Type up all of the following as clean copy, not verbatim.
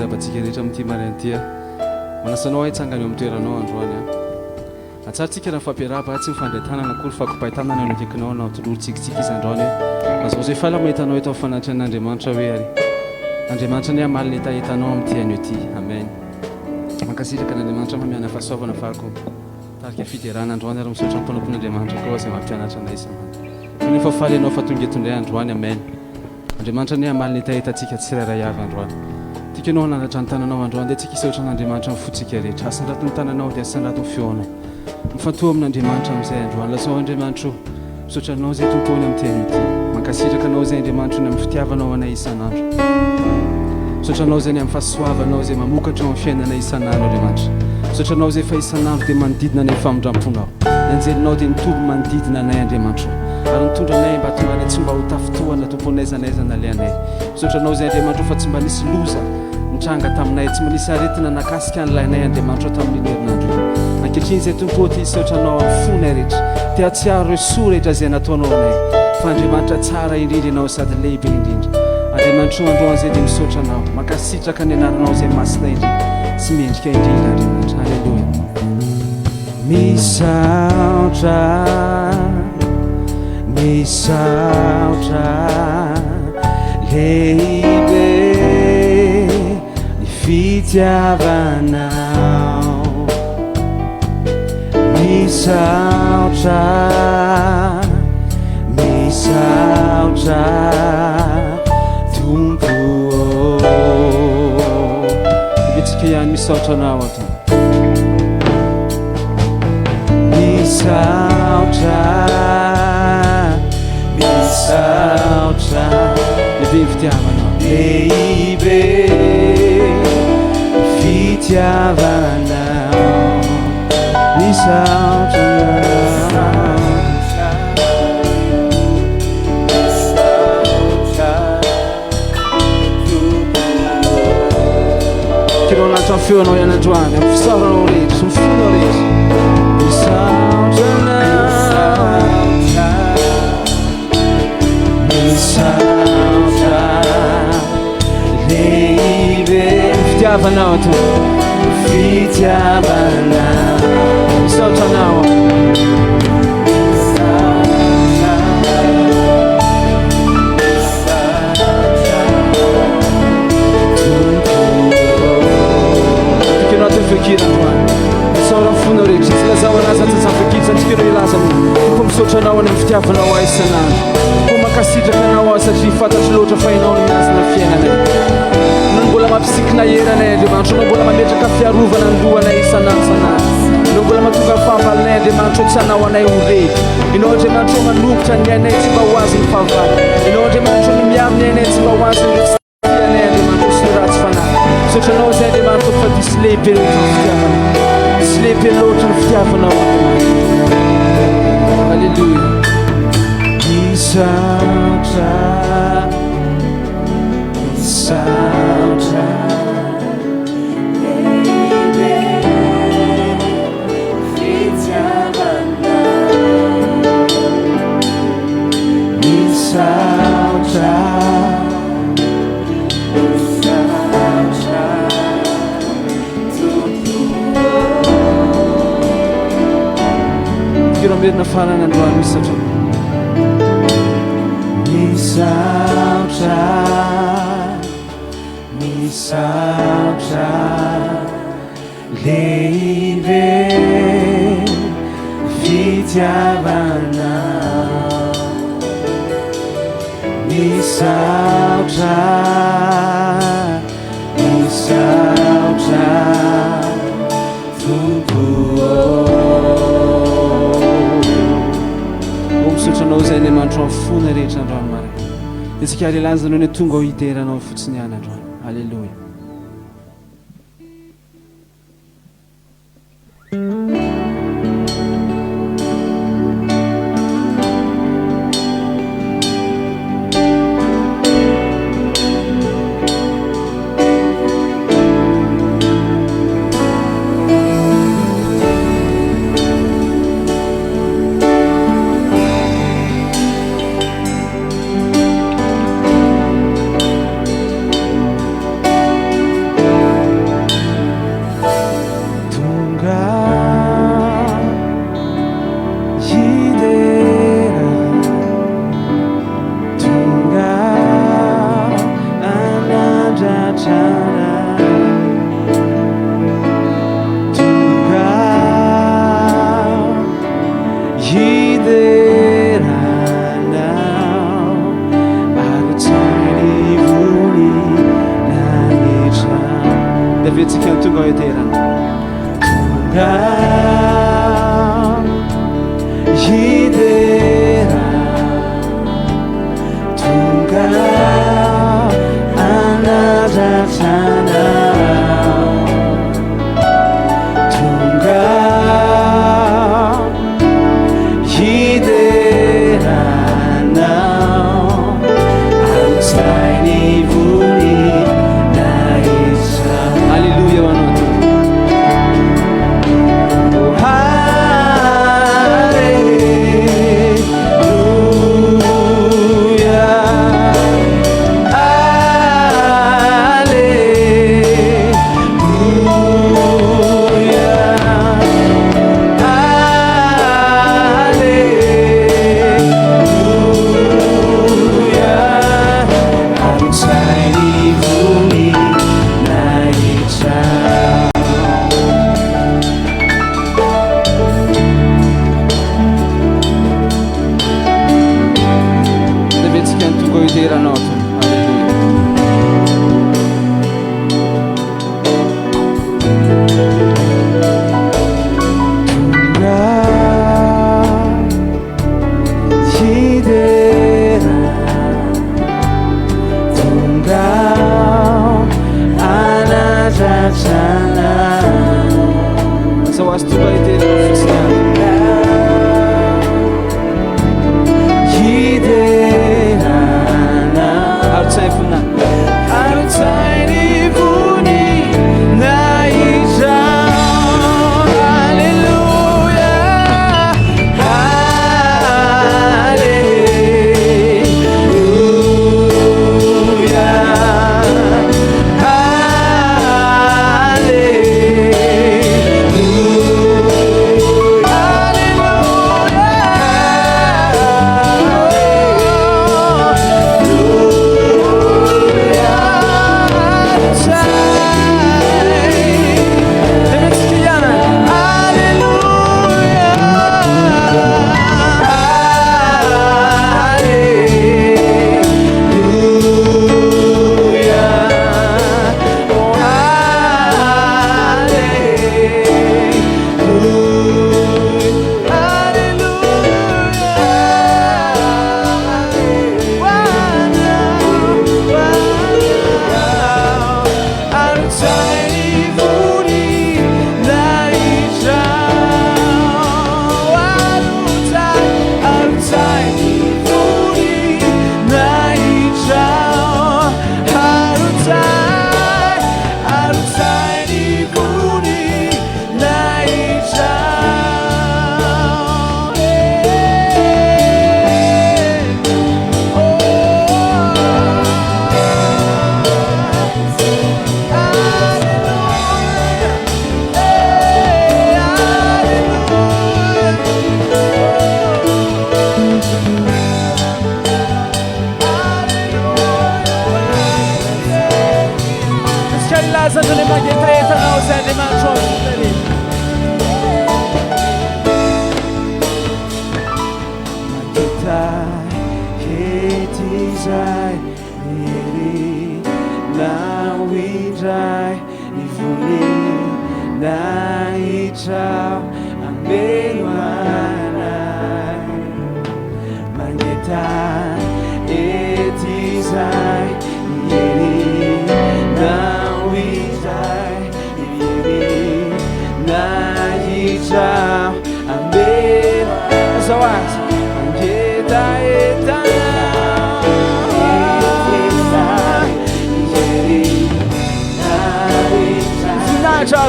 abatsika rehetra amin'ity maraina ity manasanao hitsangany eo amin'ny toeranao androany atsarantsika raha fampiarahaba tsy mifandray tanana akory fa kompahitanana no akaikinao na tololo tsikitsiky izy androany azao zay fala mahitanao eto fanatry n'Andriamanitra hoe ary Andriamanitra ny amalina etaetanao amin'ity anio ity amen mankasitraka n'Andriamanitra mamiana fahasoavana fako tarika fiderana androany ary misaotra ny mpanampon'Andriamanitra koa zay mampianatra anay isanandro nefa faly ianao fa tonga etondray androany amen Andriamanitra ny amalina etaetantsika tsirairay avy androany tika ianao nanatra ny tananao androany dia tsika hisaotra n'Andriamanitra mifotsika rehetra asandrato ny tananao dia asandrato ny feonao mifantoa amin'Andriamanitra amin'izay androany lazao Andriamanitra misaotra anao zay tompony amin'ity anio ity mankasitraka anao zay Andriamanitra ny amin'ny fitiavanao anay isanandro misaotra anao zay ny amin'ny fahasoavanao zay mamokatra amin'ny fiainanay isanandro Andriamanitra misaotra anao zay fa isanandro dia manodidina anay famindramponao anjelinao dia mitoby manodidina anay Andriamanitra ary mitondra anay mba tonga anay tsy mba ho tafitohana tomponaiza-naizana le anay misaotra anao zay Andriamanitra fa tsy mba nisy loza nitranga taminay tsy mba nisy aretina nakasika an'ilay anay Andriamanitra tamin'iny herinandro ankehitriny zay tompo ty hisaotra anao amin'ny fonay rehetra te hatsiaro hoe soa rehetra zay nataonao anay fa Andriamanitra tsara indrindra ianao sady lehibe indrindra Andriamanitra androany zay dia misaotra anao makasitraka ny anaranao zay masina indrindra sy mendrika indrindra Andriamanitra halleluja misaotra misaotra lehibe ny fitiavanao misaotra misaotra tompo betsika ihany misaotra anao ato misaotra misaotra lehibe ny fitiavanao lehibe fitiavanao misaotra kirao lanitra feonao ihany androany amin'ny fisaoranao rehetra sy mifonao rehetra misaotra misaotra lehibe fitiavanao to fitiavanao misaotra anao tikanao ty fekiry androany misaora mifonao rehetra izy lazao anazy atsatsafakiry zany tikanao ilaza ko misaotra anao any amin'ny fitiavanao ahy isanandro ko makasitraka anao aho satria fantatry loatra fa ianao no miazana fiainanay no mbola mampisikina heranay Andriamanitra no mbola mametraka fiarovana ny lohanay isanandro sanandro no mbola mahatonga fahavalonay Andriamanitra tsy anao anay ho rety ianao Andriamanitra manombotra ny ainay tsy mba ho azy ny fahavalo ianao Andriamanitra no miaminy ainay tsy mba ho azy ny fianay Andriamanitra sy ny ratsy fanahy misaotra anao zay Andriamanitra fa disy lehibe loatra ny fitiavanao disy lehibe loatra ny fitiavanao halleluja misaotra misaotra lehibe fitiavanao misaotra misaotra kirao merina farana androany misaotra misaotra misaotra lehibe fitiavanao misaotra misaotra tompo misaotra anao zay Andriamanitra amin'ny fona rehetra androany marina dia tsika arilanzanao ny tonga ho hiteranao fotsiny ihany androany halleluja Davidsika ny tonga iterana. Tonga idera, tonga anadratrana, tonga ideranao outside vony naisa. Alléluia hoanao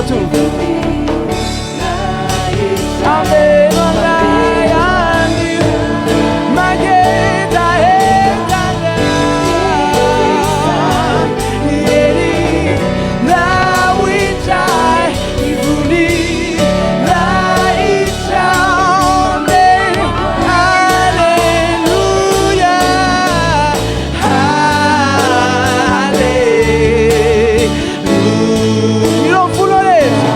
Tompo. You don't fool on it.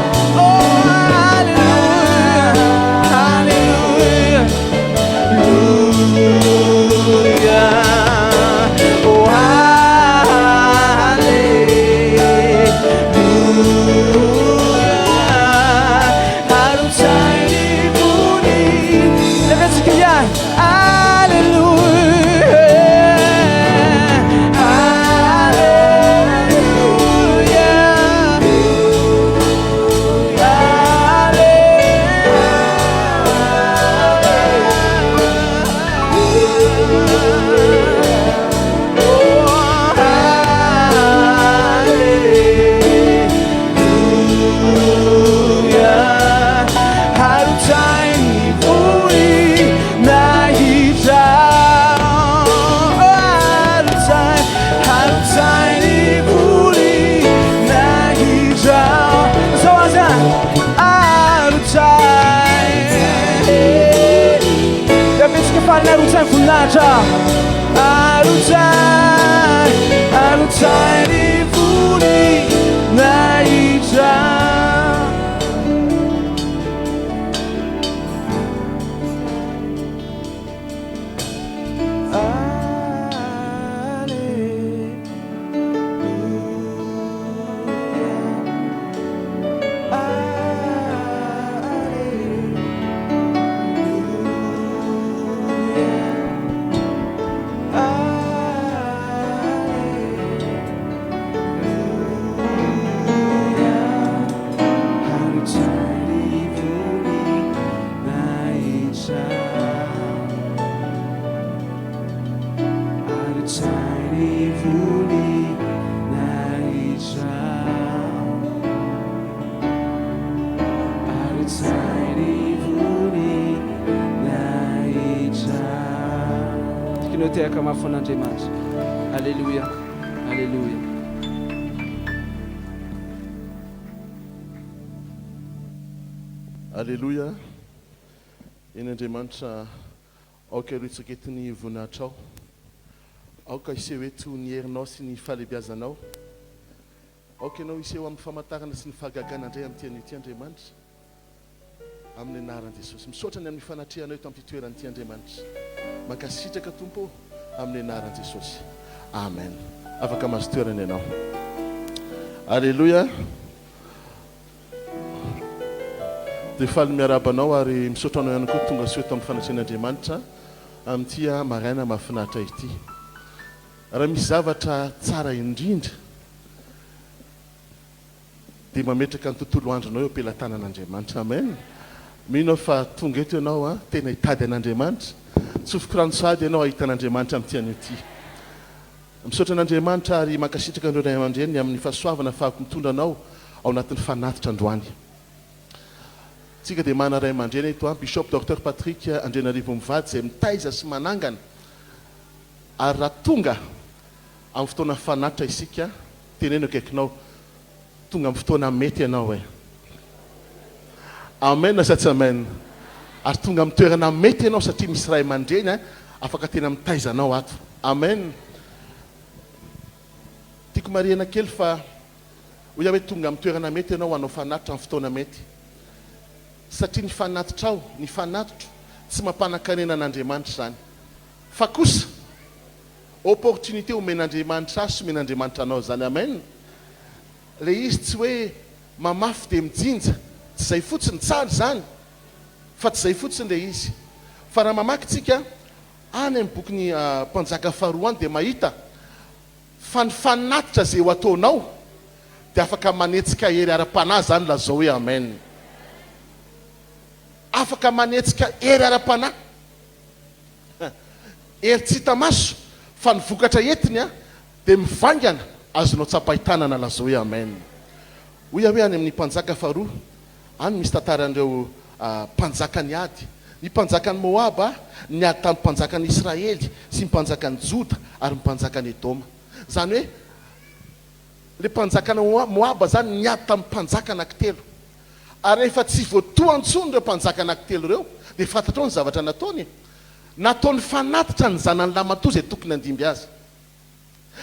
arotsay voninahitra arotsay ny voninahitra Tiaka mafon'Andriamanitra. Alléluia. Alléluia. Alléluia. Eny Andriamanitra aoka iretsaketiny voninahitrao. Aoka iseho eto ny herinao sy ny fahalebiazanao. Aoka ianao iseho amin'ny famantarana sy ny fahagagana indray amin'ity an'ity Andriamanitra. Amin'ny anaran'i Jesosy. Misaotra ny amin'ny fanatrehanao eto amin'ity toeran'ity Andriamanitra. Mankasitraka Tompo amin'ny anaran'i Jesosy. Amen. Afaka mahazo toerana ianao. Alléluia. Dia faly miarabanao ary misaotra anao ihany koa tonga soa eto amin'ny fanatrehan'Andriamanitra amin'ity maraina mahafinaritra ity. Raha misy zavatra tsara indrindra dia mametraka ny tontolo andronao eo am-pelantanan'Andriamanitra. Amen. Mino fa tonga eto ianao tena hitady an'Andriamanitra. Tsofoko rano sady ianao ahitan'Andriamanitra amin'ity an'ity. Misaotra an'Andriamanitra ary mankasitraka andreo ray aman-dreny amin'ny fahasoavana afahako mitondra anao ao anatin'ny fanatitra androany. Tsika dia mana ray aman-dreny eto Bishop Dr Patrick Andrenarivo Mivady izay mitaiza sy manangana. Ary raha tonga amin'ny fotoana fanatitra isika, teneno akaikinao tonga amin'ny fotoana mety ianao e. Amen sa tsy amen. Ary tonga amin'ny toerana mety ianao satria misy ray aman-dreny afaka tena mitaizanao ato. Amen. Tiako marihana kely fa ho iaho hoe tonga amin'ny toerana mety ianao hanao fanatitra amin'ny fotoana mety. Satria ny fanatitrao, ny fanatitro tsy mampanankanena an'Andriamanitra zany. Fa kosa opportunité omen'Andriamanitra sy omen'Andriamanitra anao zany. Amen. Le izy tsy hoe mamafy dia mijinja, tsy izay fotsiny tsara zany, fa tsy izay fotsiny le izy. Fa raha mamakytsika any amin'ny bokyny mpanjaka faharoa any dia mahita fa ny fanatitra izay ho ataonao dia afaka manetsika hery ara-panahy zany lazao hoe amen. Afaka manetsika hery ara-panahy. Hery tsy hita maso fa ny vokatra entiny dia mivangana azonao tsapahitanana lazao hoe amen. Hoy hoe any amin'ny mpanjaka faharoa any misy tantaran'ireo mpanjakany ady. Ny mpanjakany Moab niady tamin'ny mpanjakany Israely sy mpanjakany Joda ary mpanjakany Edoma. Zany hoe le mpanjakana Moab zany niady tamin'ny mpanjaka anankitelo. Ary rehefa tsy voatoantsony ireo mpanjaka anankitelo ireo dia fantatrao ny zavatra nataony. Nataony fanatitra ny zanany lamatoa izay tokony handimby azy.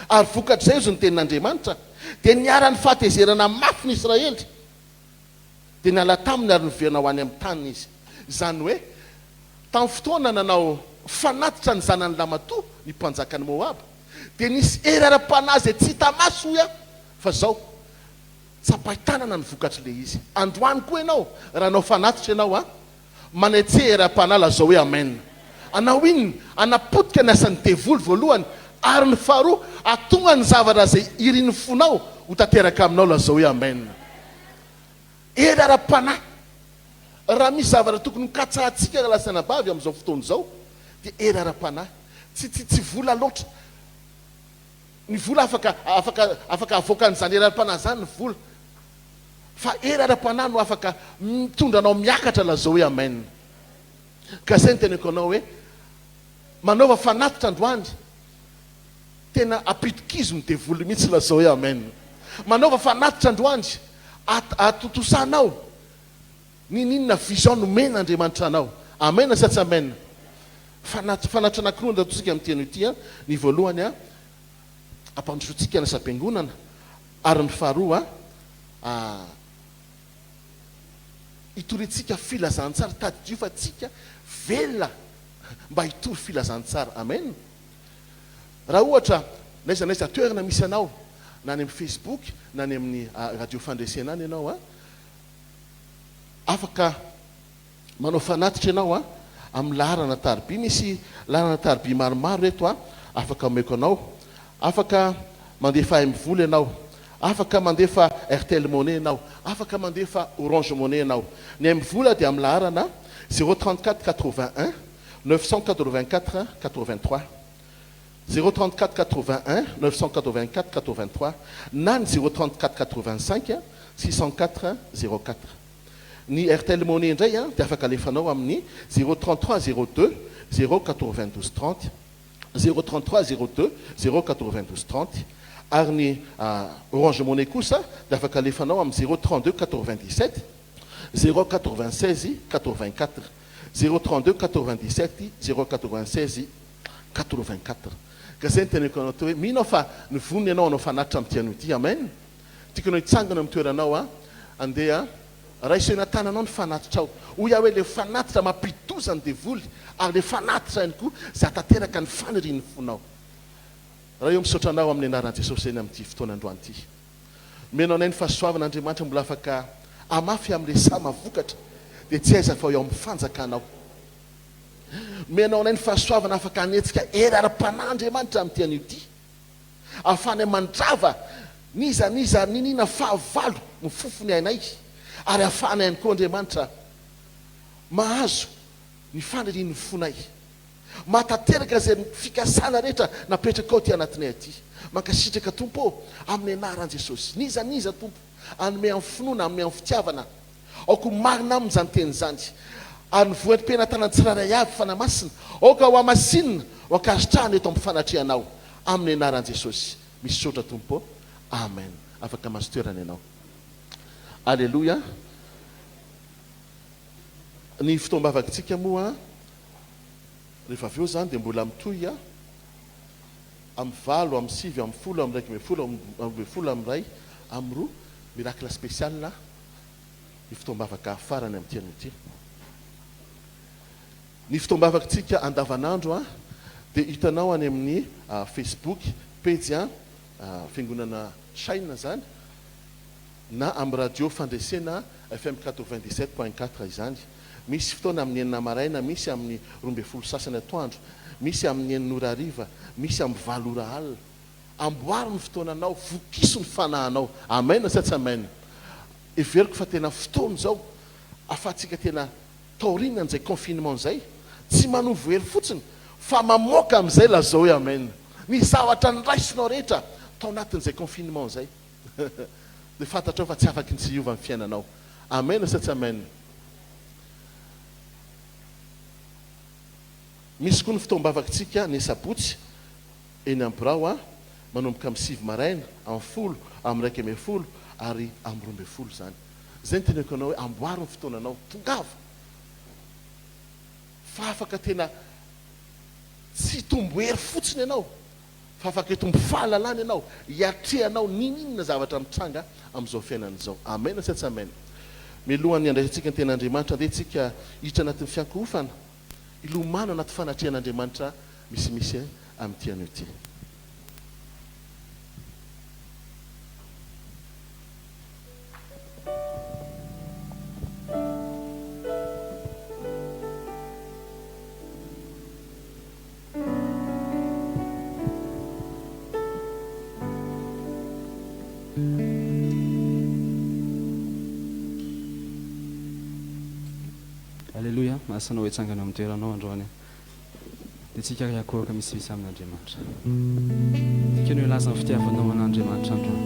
Ary vokatr'izay izy ny tenin'Andriamanitra dia niara-ny fahatezerana mafy ny Israely. Dia niala taminy ary niverina ho any amin'ny taniny izy. Zany hoe tamin'ny fotoana nanao fanatitra ny zanany lamatoa ny mpanjakany Moab dia nisy hery ara-panahy izay tsy hita maso fa zao tsapahitanana ny vokatr'le izy. Androany koa ianao raha anao fanatitra ianao manetsy hery ara-panahy lazao hoe amen. Anao iny anapotika ny asan'ny devoly voalohany ary ny faharoa atonga ny zavatra izay iriny fonao ho tanteraka aminao lazao hoe amen. Hery ara-panahy. Raha misy zavatra tokony katsahantsika lasana bavy amin'izao fotoana izao dia hery ara-panahy. Tsy vola loatra. Ny vola afaka avoaka n'izany hery ara-panahy zany ny vola. Fa hery ara-panahy no afaka mitondra anao miakatra lazao hoe amen. Ka izay ny teneko anao hoe manaova fanatitra androany tena apitikizo ny devoly mihitsy lazao hoe amen. Manaova fanatitra androany atotosanao ninona vision nomen'Andriamanitra anao. Amen sa tsy amen. fanatra anankiroa nda tosika amin'nyteny ity a ny voalohany a ampandrosotsika ny sampiangonana ary ny faharoa a itoretsika filazantsara tadidio fa tsika velona mba hitory filazantsara amen. Raha ohatra naiza naiza toerana misy anao na any amin'ny Facebook na any amin'ny radio fandresena any ianao a afaka manao fanatitra ianao a amin'ny laharana tarby misy laharana tarby maromaro reto a afaka omeko anao afaka mandefa M-vola ianao afaka mandefa RTL Monnaie ianao afaka mandefa Orange Monnaie ianao ny M-vola dia amin'ny laharana 034 81 984 83 034 81 984 83 na ny 034 85 604 04. Ny RTL Monnaie indray a dia afaka alefanao amin'ny 033 02 092 30 033 02 092 30 ary ny Orange Monnaie kosa dia afaka alefanao amin'ny 032 97 096 84 032 97 096 84. Ka zay ny teneko anao to hoe mino fa ny vonony ianao anao fanatitra amin'ny tianao ity amen. Tiako anao hitsangana amin'ny toeranao a andeha raisena tananao ny fanatitra ao hoy aho hoe le fanatitra mampitozany devoly ary le fanatitra ihany koa za tanteraka ny fanirian'ny fonao. Raha eo misotranao amin'ny anaran'i Jesosy eny amin'ity fotoana androany ity. Menao nay ny fahasoavan'Andriamanitra mbola afaka amafy amin'le sa mavokatra dia tsy aiza fa eo amin'ny fanjakanao. Menao nay ny fahasoavana afaka hanetsika erara-panahy'Andriamanitra amin'ny tian'io ity ahafany mandrava niza ninina fahavalo mifofony ainay ary ahafany ihany koa Andriamanitra mahazo ny fanirian'ny fonay matateraka zay fikasana rehetra napetraka ao ty anatinay aty mankasitraka tompo amin'ny anaran'i Jesosy niza tompo anome amin'ny finoana anome amin'ny fitiavana aoko marina amin'izany teny zany ary ny voalim-pena tanany tsiraray avy fanamasina aoka ho amasinina ho ankasitrahana eto amin'ny fanatrianao amin'ny anaran'i Jesosy misy sotra tompo amen. Afaka mahazo toerana ianao. Alleluia. Ny fotoam-bavakantsika moa rehefa avy eo zany dia mbola mitoy a amin'ny valo amin'ny sivy amin'ny folo amin'ny raiky amin'ny folo amin'ny ray amin'ny roa miracle spécial ny fotoam-bavaka farany amin'ny tian'io ity. Ny fotoam-bavakantsika andavanandro a dia hitanao any amin'ny Facebook page a fiangonana Chine zany na amin'ny radio fandresena FM 97.4 izany. Misy fotoana amin'ny enina maraina, misy amin'ny 12 sasany atoandro, misy amin'ny enin'ora hariva, misy amin'ny 4 ora alina. Amboary ny fotoananao, vokiso ny fanahinao. Amen sa tsy amen. Everiko fa tena fotoana zao afatsika tena taorina an'izay confinement zay tsy manovo hery fotsiny fa mamoaka amin'izay lazao hoe amen. Ny zavatra nyraisinao rehetra tao anatin'izay confinement zay dia fantatrao fa tsy afaky ny tsy hiova amin'ny fiainanao. Amen sa tsy amen. Misy koa ny fotoam-bavakantsika ny sabotsy eny amin'ny birao a manomboka amin'ny 7 maraina amin'ny folo amin'ny raiky ambin'ny folo ary amin'ny 12 zany. Zay ny teneko anao hoe amboary ny fotoananao tongava fa afaka tena tsy tombo hery fotsiny ianao fa afaka hitombo fahalalana ianao hiatrehanao ninina zavatra mitranga amin'izao fiainan'izao. Amen sa tsy amen. Milohan'ny andraisantsika ny ten'Andriamanitra dia tsika hiditra anatin'ny fiankohofana ilomana anaty fanatrehan'Andriamanitra misimisy amin'ny tian'io ity. Alleluia. Asanao hitsangana amin'ny toeranao androany dia tsika hiakoraka misimisy amin'Andriamanitra. Tiakany hoe laza ny fitiavanao an'Andriamanitra androany.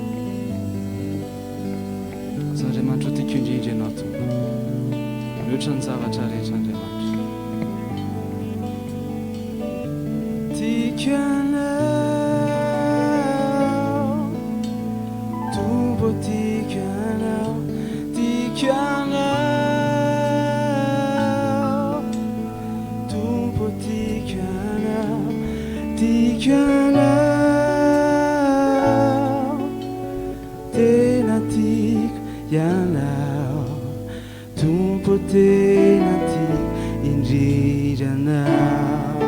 Aza Andriamanitra tiako indrindra ianao tompo mihoatra ny zavatra rehetra Andriamanitra. Tiako anao tompo tiako anao tiako anao tompo tiako yanao tompo tena tiako indrindra anao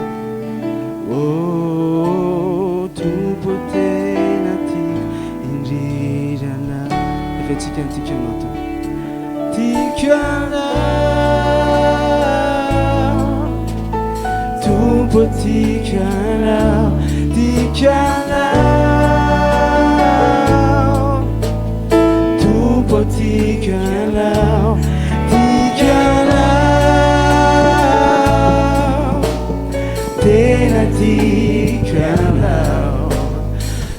oh tompo tena tiako indrindra anao efa tsika antika anao to tiako anao tompo tiako anao tiako anao tompo tiako anao tiako anao tena tiako anao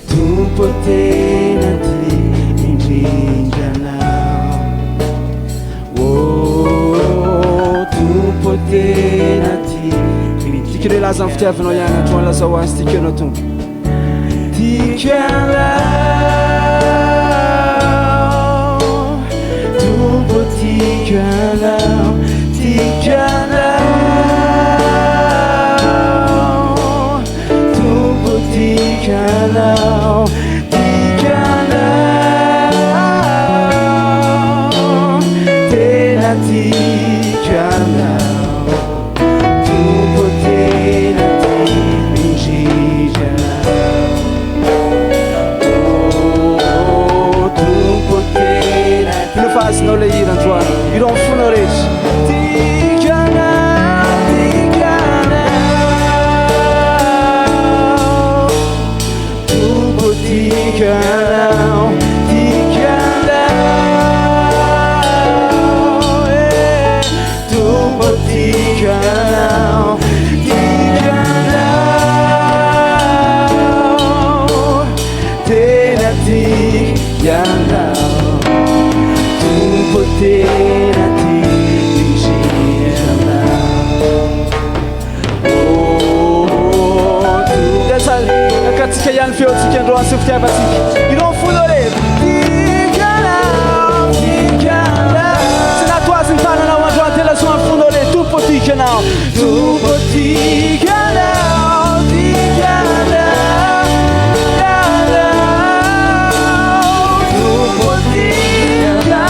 tompo tena tiako indrindra anao oh tompo tena tiako le laza amin'ny fitiavanao ihany androany lazao azy tiako anao tompo tiako anao tompo tiako anao tiako anao tompo tiako anao tiako anao tena tiako anao fazinao le hira androany ireo fonao rehetra tiako anao tiako anao tompo tiako anao tiako anao tompo tiako anao tiako anao tena tiako anao tena tiako oh desale akatsika ihany feotsika androany sy fitiavatsika ireo folo rehetra tiako anao tiako anao tsy natoazy ny tananao androany tena soany folo rehetra tompo tiako anao tompo tiako anao tiako anao tompo tiako anao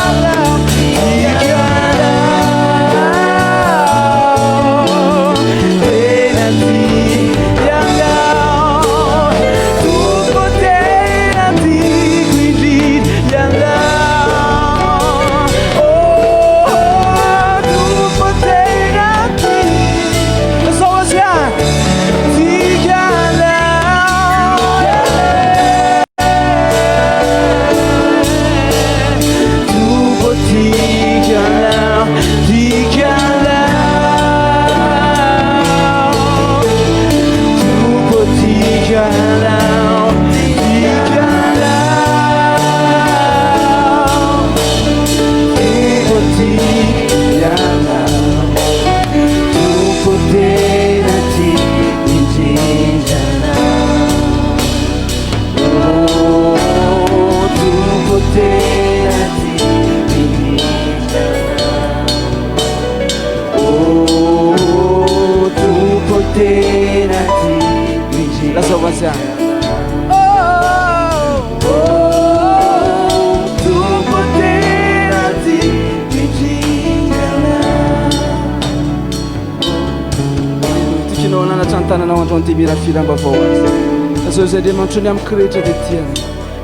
tananao androany ty mirafirambavao azy azao zay andriamanitra ny amin'ny kirehetra dia tiana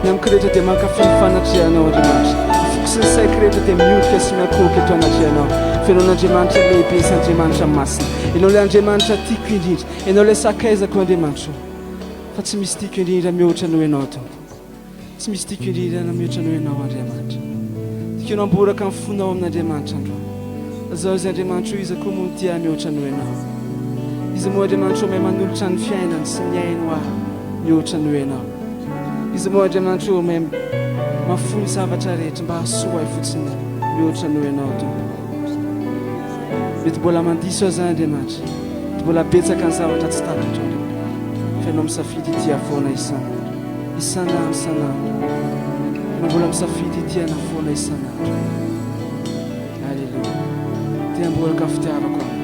ny amin'ny kirehetra dia mankafy ny fanatrianao andriamanitra fokisy ny say kirehetra dia miodika sy miakoky eto anatrianao fenao n'andriamanitra lehibe sy andriamanitra masina enao le andriamanitra tiako indrindra enao le sakaizako andriamanitra fa tsy misy tiako indrindra mihoatra anao ianao tompo tsy misy tiako indrindra na mihoatra anao ianao andriamanitra tiako ianao amboraka amin'ny fonao amin'andriamanitra androany azao izy andriamanitra io izy koa moa tia mihoatra anao ianao izy moa andriamanitra mahay manolotra ny fiainany sy ny aino ahy mihoatra anao ianao izy moa andriamanitra mahay mafono zavatra rehetra mba hasoa fotsiny mihoatra anao ianao tompo mety mbola mandiso aza andriamanitra mety mbola betsaka ny zavatra tsy tatatra fa ianao misafidy tia foana isanandro mbola misafidy tiana foana isanandro alleluia tia mboraka fitiavako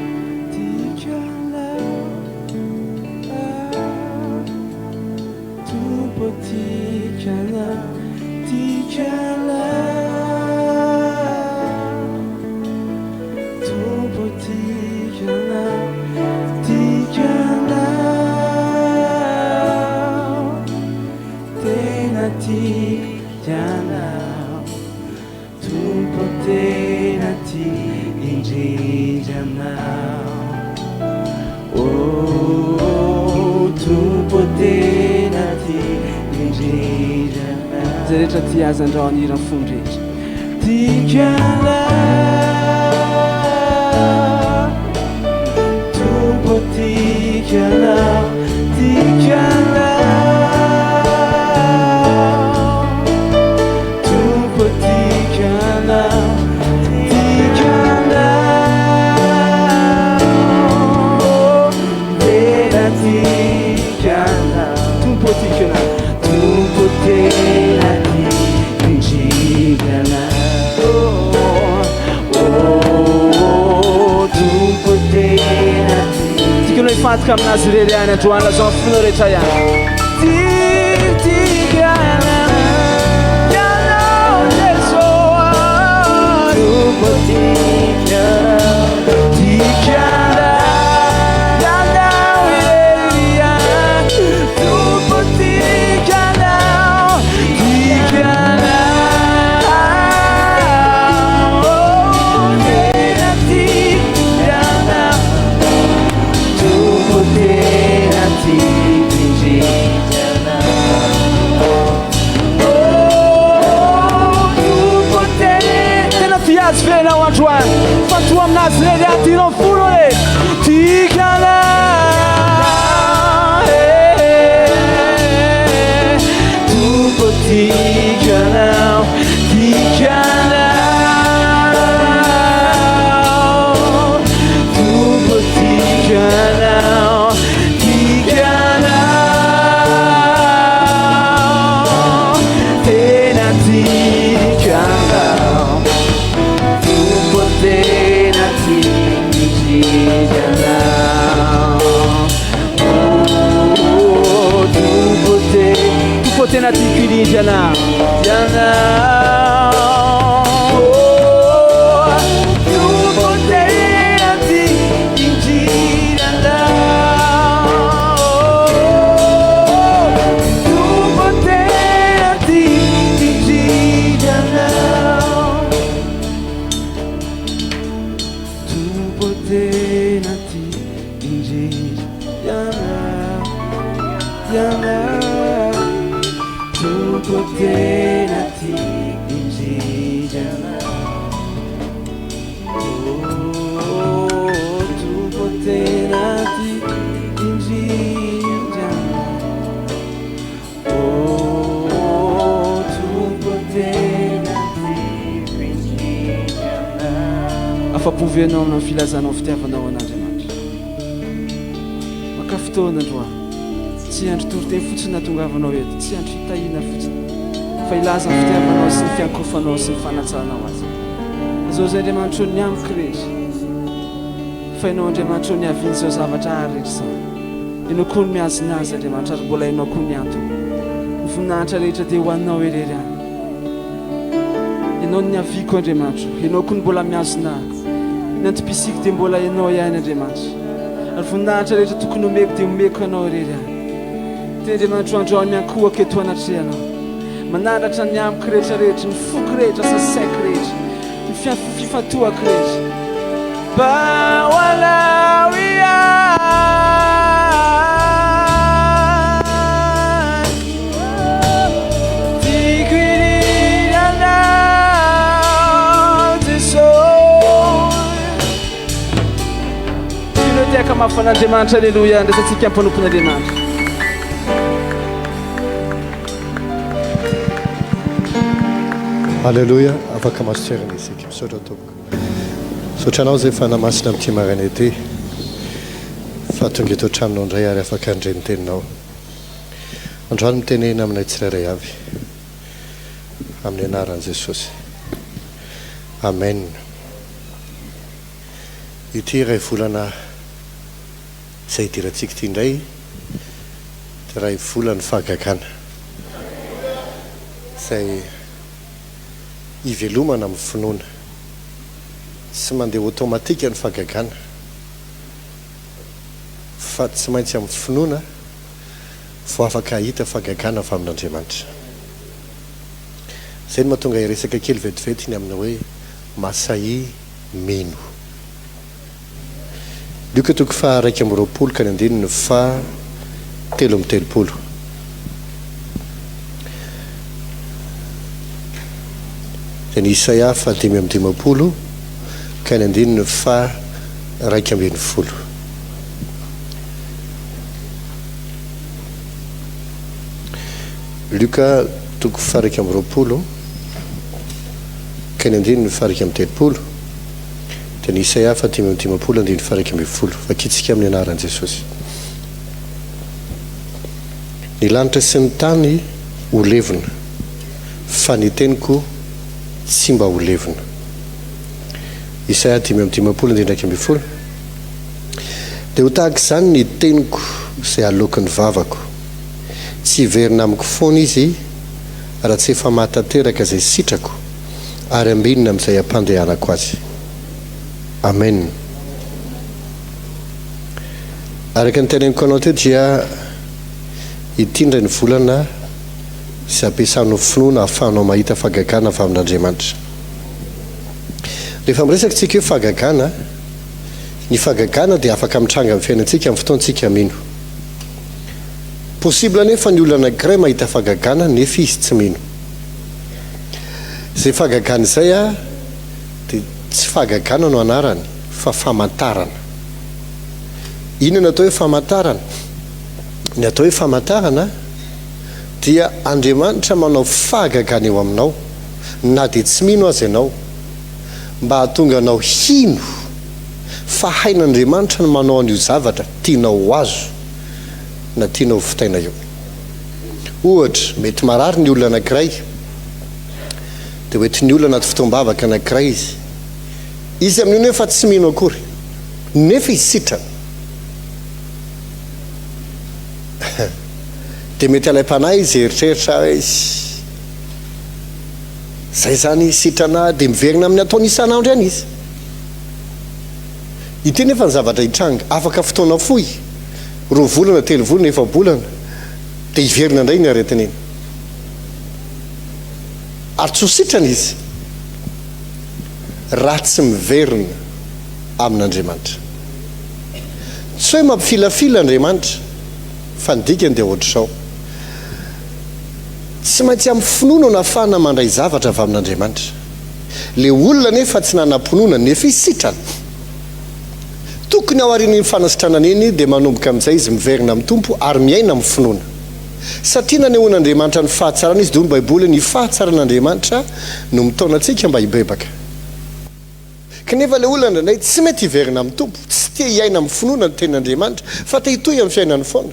tompo tiako anao tiako anao rehetra ty azy andraony irany fondrehetra tikana tompo tikana tikana tompo tikana tikana vera tikana tompo tikana tompo tena tikana tompo tena tikana ifantoka aminazy rery any androany lazao fino rehetra ihany tikana tompo tikana tikana Vena o Androany Fotoam-nazy rery aty fono re tikana tompo tikana tikana tompo tikana tikana tena tikana tena tikana tompo tena tikana jana tompo tena tikana tompo tena tikana afapovianao amin'ny filazanao fitiavanao an'Andriamanitra maka fotoana androany tsy andro toroteny fotsiny nahatongavanao eto tsy andro fitahiana fotsiny fa ilaza ny fitiavanao sy ny fiankofanao sy ny fanatsanao azy izao zay Andriamanitra ny amiko rehetra fa ianao Andriamanitra ny aviany zao zavatra rehetra zao ianao koa ny miazinazy Andriamanitra ary mbola ianao koa ny antony ny voninahitra rehetra dia ho anao irery any ianao ny aviko Andriamanitra ianao koa ny mbola miazinahy ny antopisiko dia mbola ianao ihany Andriamanitra ary voninahitra rehetra tokony omeko dia omeko anao irery any dia Andriamanitra androany miankohaka eto anatrehanao manandratra ny amiko rehetra rehetra ny foko rehetra sasaiko rehetra ny fifatohako rehetra Voalohany tiako irinanao tesoro tino tiaka mafan'Andriamanitra alleluia andrasantsika ampanompon'Andriamanitra Alléluia, afaka masoterana isika misaotra tompoko saotranao zay fa namasina amin'ity maraina ity fa tonga eto an-tranonao indray ary afaka andreny teninao androany mitenena aminay tsirairay avy amin'ny anaran'i Jesosy amen ity iray volana izay hidirantsika ity indray dia iray volany fahagagana izay ivelomana amin'ny finoana sy mandeha automatika ny fahagagana fa tsy maintsy amin'ny finoana vo afaka hita fahagagana avy amin'Andriamanitra izay no mahatonga iresaka kely vetivety ny amina hoe masahia mino lioka toko fa 1:20 ka ny andininy fa 3:30 . 3 amby 3 dia ny Isaia 5:10 ka ny 2:1. Luka 2:20 ka ny 2:1-3 dia ny Isaia 5:10 vakitsika amin'ny anaran'i Jesosy. Ny lanitra sy ny tany ho levona fa ny teniko tsy mba ho levona. Isaia 5:10 dia ho tahaka izany ny teniko izay alokin'ny vavako, tsy hiverina amiko foana izy raha tsy efa matateraka izay sitrako ary ambinina amin'izay ampandehanako azy. Amen. Araka ny teneniko anao teo dia hitindra ny volana sy ampiasanao finoana ahafahanao mahita fahagagana avy amin'Andriamanitra. Rehefa miresakantsika hoe fahagagana, ny fahagagana dia afaka mitranga amin'ny fiainantsika amin'ny fotoantsika mino. Possible anefa ny olona anankiray mahita fahagagana nefa izy tsy mino. Izay fahagagana izay dia tsy fahagagana no anarany fa famantarana. Inona atao hoe famantarana? Ny atao hoe famantarana dia Andriamanitra manao fahagagana eo aminao na dia tsy mino azy ianao, mba hahatonga anao hino fa hain'Andriamanitra no manao an'io zavatra tianao azo na tianao vitaina eo. Ohatra, mety marary ny olona anankiray dia oety ny olona anaty fotoam-bavaka anankiray izy amin'io nefa tsy mino akory nefa izy sitrana. Dia mety alaim-panahy izy eritreritra hoe izay zany sitrana dia miverina amin'ny ataony isan'andro ihany izy. Ity nefa ny zavatra hitranga afaka fotoana fohy, 2 volana, 3 volana, 4 volana dia hiverina indray ny aretina iny ary tsy ho sitrana izy raha tsy miverina amin'Andriamanitra. Tsy hoe mampifilafila Andriamanitra fa ny dikany dia ohatr'izao, tsy maintsy amin'ny finoana no ahafahana mandray zavatra avy amin'Andriamanitra. Le olona nefa tsy nanam-pinoana nefa izy sitrana, tokony ao aorian'iny fanasitranana iny dia manomboka amin'izay izy miverina amin'ny tompo ary miaina amin'ny finoana. Satria nanehoan'Andriamanitra ny fahatsarana izy, dia ny Baiboly ny fahatsaran'Andriamanitra no mitaona antsika mba hibebaka. Kanefa le olona indray tsy mety hiverina amin'ny tompo, tsy te hiaina amin'ny finoana ny tenin'Andriamanitra fa te hitohy amin'ny fiainany foana.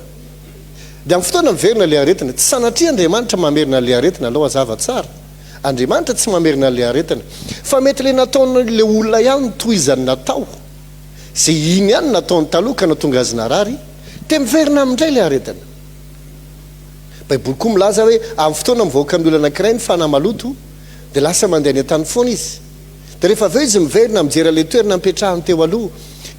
Dia amin'ny fotoana miverina le aretina, tsy sanatria Andriamanitra mamerina le aretina aloha hazava tsara. Andriamanitra tsy mamerina le aretina, fa mety le nataon'le olona ihany no tohizany natao, izay iny ihany nataony taloha ka natonga azy narary, dia miverina amindray le aretina. Baiboly koa milaza hoe amin'ny fotoana mivoaka amin'ny olona anankiray ny fanahy maloto dia lasa mandeha any an-tany foana izy. Dia rehefa aveo izy miverina mijery le toerana mipetrahany teo aloha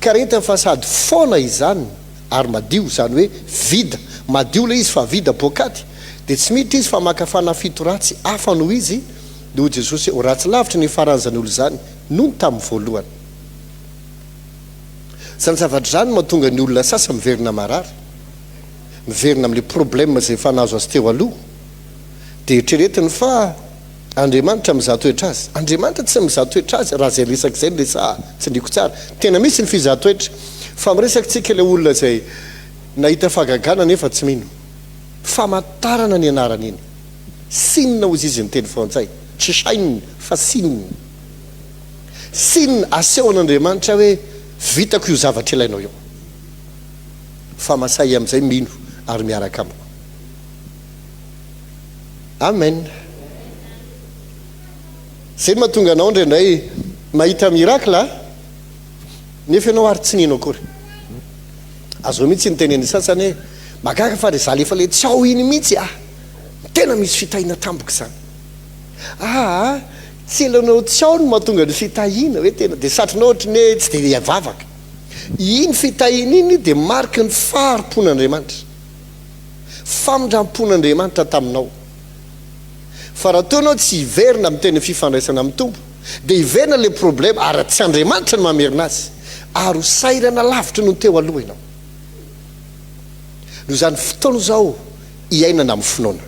ka rehitany fa sady foana izany ary madio, izany hoe vida madio le izy fa vida bokaty, dia tsy miditra izy fa makafana fito ratsy hafa noho izy. Dia hoy Jesosy ho ratsy lavitra ny faran'izany olo izany noho ny tamin'ny voalohany. Izany zavatra izany mahatonga ny olona sasa miverina marary, miverina amin'le problème izay efa nahazo azy teo aloha, dia eritreretiny fa Andriamanitra mizaha toetra azy. Andriamanitra tsy mizaha toetra azy raha izay resaka izay nresa tsy ndiko tsara. Tena misy ny fizaha toetra fa miresakitsika le olona izay nahita fahagagana nefa tsy mino. Famantarana ny anarany iny, sinina ozy izy ny teny frantsay, tsy sainina fa sinina. Sinina aseho an'Andriamanitra hoe vitako io zavatra ilainao eo, fa masay amin'izay mino ary miaraka amiko. Amen. Zay mahatonga anao indraindray mahita mirakla nefa ianao ary tsy nino akory. Azo mihitsy ny teneny sasany hoe mahagaga fa rezaha lefa le tsy ao iny mihitsy tena misy fitahina tampoka izany. Tsy elanao tsy ao no mahatonga ny fitahina hoe tena dia satrinao ohatra ny hoe tsy dia vavaka. Iny fitahina iny dia mariky ny faharom-pon'Andriamanitra, famindram-pon'Andriamanitra taminao. Fa raha taonao tsy hiverina amin'ny teny fifandraisana amin'ny tompo dia hiverina le problème ary tsy Andriamanitra no mamerina azy ary ho sairana lavitra no teo aloha ianao. Noho izany fotoana izao hiainana amin'ny finoana.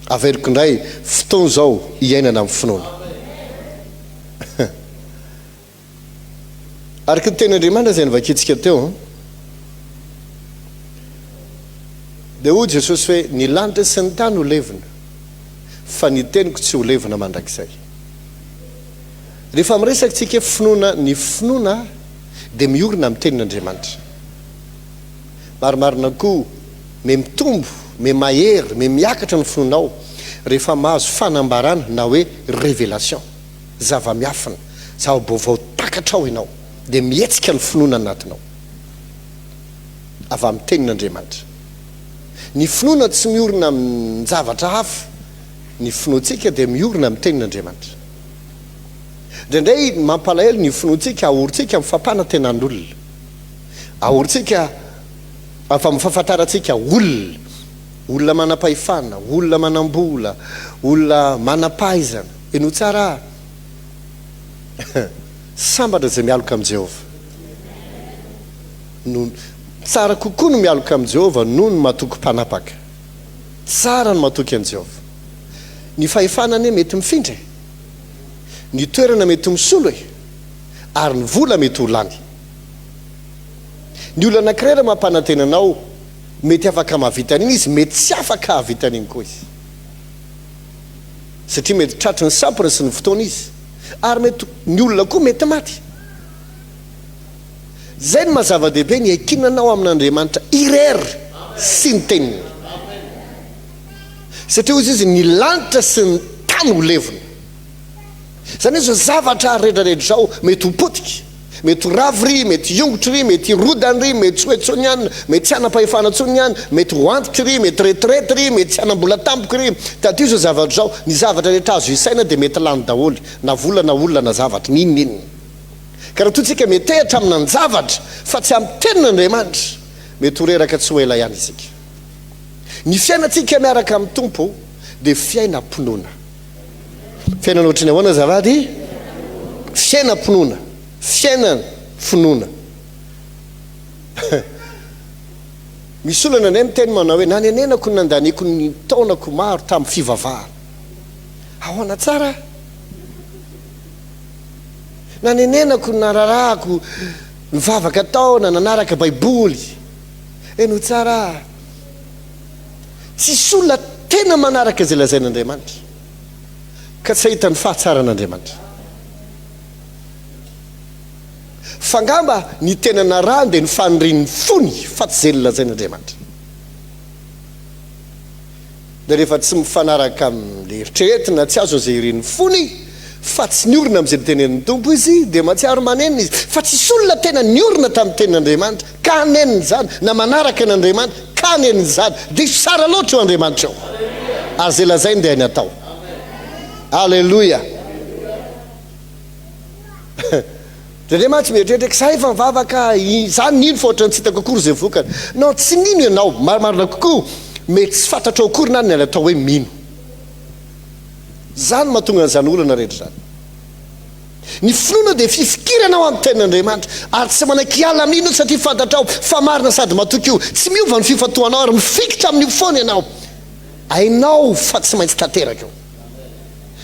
averiko indray fotoana zao iainana amin'ny finoana araka ny ten'andriamanitra zay nivakitsika teo dia hoy Jesosy hoe ny lanitra sy ny tany ho levina fa ny teniko tsy ho levina mandrakizay. Rehefa miresakantsika finoana, ny finoana dia miorina amin'ny tenin'Andriamanitra. Marimarina koa me mitombo, me mahery, me miakatra ny finoanao rehefa mahazo fanambarana na hoe révélation, zava-miafina, zava-baovao takatra ao ianao dia mihetsika ny finoana anatinao avy amin'ny tenin'Andriamanitra. Ny finoana tsy miorina amin'ny zavatra hafa, ny finoantsika dia miorina amin'ny tenin'Andriamanitra. Indraindray mampalahelo ny finoantsika ahorintsika amin'ny fampanantenan'olona, ahorintsika amin'ny fahafantarantsika olona manam-pahefana, olona manam-bola, olona manam-pahaizana. Eno tsara sambatra izay mialoka amin'i Jehovah. Tsara kokoa no mialoka amin'i Jehovah noho ny matoky mpanapaka. Tsara no matoky an'i Jehovah. Ny fahefanany mety mifindra, ny toerana mety misolo ary ny vola mety ho lany. Ny olona anankiray raha mampanantenanao mety afaka mahavita an'iny izy, mety tsy afaka hahavita an'iny koa izy, satria mety tratry ny sampona sy ny fotoana izy, ary mety ny olona koa mety maty. Zay ny mazava-dehibe ny ekinanao amin'Andriamanitra irery sy ny teniny, satria hozy izy ny lanitra sy ny tany ho levina. Zany hoe zao zavatra rehetrarehetra zao mety ho potika, mety ho ravy ry, mety hiongotry ry, mety hirodany ry, mety tsy hoe tsony ihany, mety tsy hanam-pahefana tsony ihany, mety ho antitra ry, mety retrety ry, mety tsy hanam-bola tampoka ry. Taty zao zavatra zao, ny zavatra rehetra azo isaina dia mety lany daholo, na vola na olona na zavatra, ninnininy. Ka raha totsika metehitra amina ny zavatra fa tsy amin'ny tenin'Andriamanitra, mety ho reraka tsy ho ela ihany isika. Ny fiainantsika miaraka amin'ny Tompo dia fiainam-pinoana. Fiainana ohatrany ahoana zavady? Fiainam-pinoana, fiainana finoana. Misy olana anay miteny manao hoe nanenenako ny nandaniko ny taonako maro tamin'ny fivavahana. Ahoana tsara? Nanenenako ny nararahako mivavaka taona nanaraka baiboly. Eno tsara. Tsisy olona tena manaraka izay lazain'Andriamanitra ka tsy ahita ny fahatsaran'Andriamanitra. Fangamba ny tena narahany dia ny fanirian'ny fony fa tsy izay lazain'Andriamanitra. Dia rehefa tsy mifanaraka amin'ilay eritreretina tsy azo izay irin'ny fony fa tsy niorina amin'izay tenen'ny Tompo izy dia matsiaro manenina izy. Fa tsisy olona tena niorina tamin'ny tenin'Andriamanitra ka haneniny zany, na manaraka n'Andriamanitra ka haneniny zany, dia sara loatra eo Andriamanitra eo ary izay lazainy dia hainy atao. Alleluia. Andriamanitra mieritreritra ka efa mivavaka zany nino fa ohatrany tsy hitako akory izay vokany. No tsy nino ianao, marimarina kokoa mety tsy fantatra akory na ny atao hoe mino. Zany mahatonga an'izany olana rehetra zany. Ny finoana dia fifikiranao amin'ny tenin'Andriamanitra ary tsy manan-kiala amin'ino satria fantatrao fa marina sady matoky io, tsy miova ny fifatoanao ary mifikitra amin'io foana ianao. Ainao fa tsy maintsy tanteraka eo.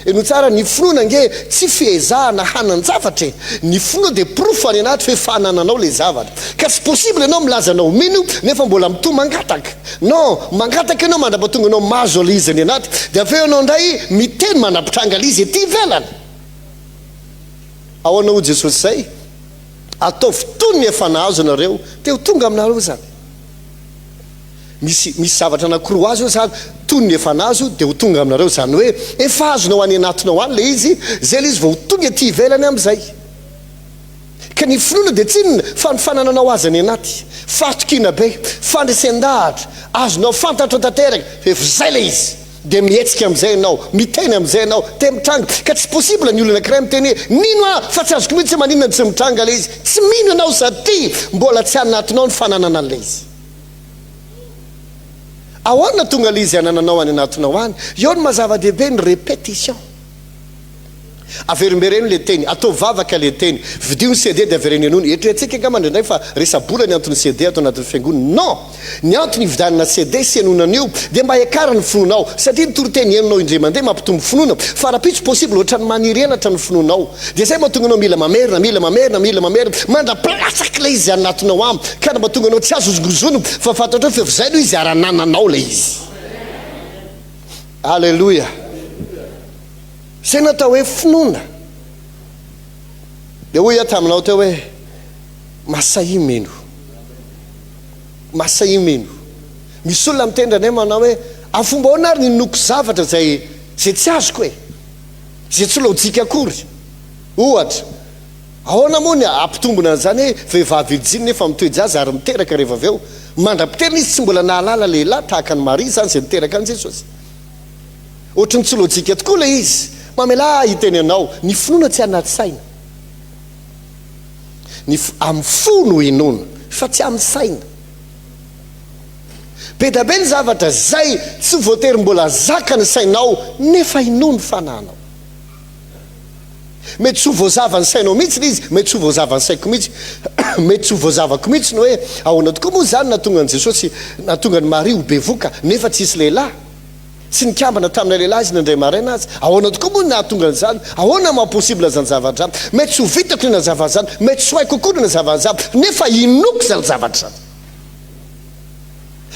Eno tsara ny finoana nge tsy fihezahana hanan-javatra. Ny finoana dia profany anaty fa efa hanananao le zavatra. Ka tsy possible ianao milazanao mino nefa mbola mitoa mangataka. Non, mangataka ianao mandrapatonga anao mahazo le izany anaty, dia aveo ianao ndray miteny manapitranga le izy ety ivelany. Ahoana ho Jesosy zay? Ataovy toy ny efa nahazo anareo dia ho tonga aminareo zany. Misy zavatra anankiroa azy io zany, toy ny efa nahazo dia ho tonga aminareo zany hoe efa azonao any anatinao any le izy, zay le izy vao ho tonga ety ivelany amin'izay. Ka ny finoana dia tsinona fa ny fanananao azy any anaty, fatokiana be, fandresen-dahatra, azonao fantatra tanteraka, efa zay le izy. Dia mihetsika amin'izay ianao, miteny amin'izay ianao, te mitranga. Ka tsy possible ny olona anankiray miteny hoe nino fa tsy azoko mihitsy maninona tsy mitranga le izy. Tsy mino ianao satria mbola tsy anatinao ny fananana an'le izy. Ahoana tonga le izy hanananao any anatinao any? Eo ny mazava-dehibe ny répétition. averimbereno le teny atao vavaka le teny vidio ny CD dia avereny anony eritreretintsika ngamandraindray fa resa-bola ny antony CD atao anatin'ny fiangonana non ny antony hividanana CD sy anonan'io dia mba hiakara ny finoanao satria ny toroteny henonao indray mandeha mampitombo finoana fa raha-pitso possible ohatra ny manirenatra ny finoanao dia zay mahatonga anao mila mamerina mandraplasaka ilay izy anatinao aminy ka na mahatonga anao tsy azo ozongozono fa fantatra hoe fevizay aloha izy aranananao lay izy alleloia zay natao hoe finoana dia hoy taminao teo hoe masaimeno misy olona mitendranay manao hoe afomba ahoana ary ninoko zavatra zay tsy azoko e zay tsy lojika akory ohatra ahoana moa ny ampitombona an'izany hoe vehivavy iljiny nefa mitoejazy ary miteraka rehefa avy eo mandra-piterina izy tsy mbola nahalala lehilahy tahaka ny Maria zany zay miteraka an' Jesosy ohatrany tsy lojika tokoa le izy mamela hiteny anao ny finoana tsy anaty saina amin'ny fo no inona fa tsy amin'ny saina be da be ny zavatra zay tsy voatery mbola zaka ny sainao nefa inono fananao mety tsy ho voazava ny sainao mihitsy le izy mety tsy ho voazava ny saiko mihitsy mety tsy ho voazavako mihitsy no hoe ahoana tokoa moa zany natonga ny Jesosy natonga ny Maria ho bevoka nefa tsisy lehilahy tsy nikambana tamina lehilahy izy nandray maraina azy ahoana tokoa moa nahatonga an'izany ahoana mahapossible zany zavatra zany mety tsy ho vitako ny nazava zany mety tsy ho haiko kokoa ny nazava zany nefa inoko zany zavatra zany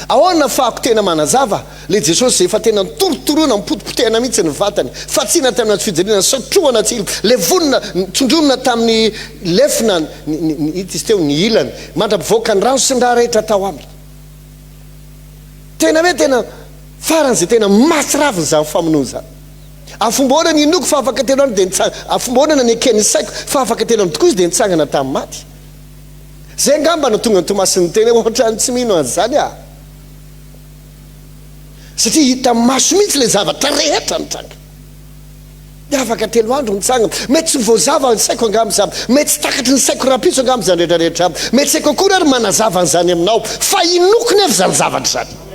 ahoana fahako tena manazava le Jesosy efa tena nitorotoroana mipotipotehana mihitsy ny vatany fatsina tamina tsy fijaliana sotroana tsilo le vonona tsondronona tamin'ny lefina izy teo ny ilany mandra-pivoaka ny rano sy ny raha rehetra tao aminy tena hoe tena farany zay tena matsiraviny zany famonoana zany afomba ohana ny inoko fa afaka telo any dia nitsanga afomba ohana ny ekeny saiko fa afaka telo any tokoa izy dia nitsangana tamin'ny maty zay ngamba no tonga ny Tomasiny teny ohatrany tsy mino an'izany satria hita maso mihitsy le zavatra rehetra nitsanga dia afaka telo andro nitsanga mety tsy voazava ny saiko angamba zany mety tsy takatry ny saiko rapitso angamba zany rehetrarehetra mety tsy haiko akory ary manazava an'izany aminao fa inokony avy zany zavatra zany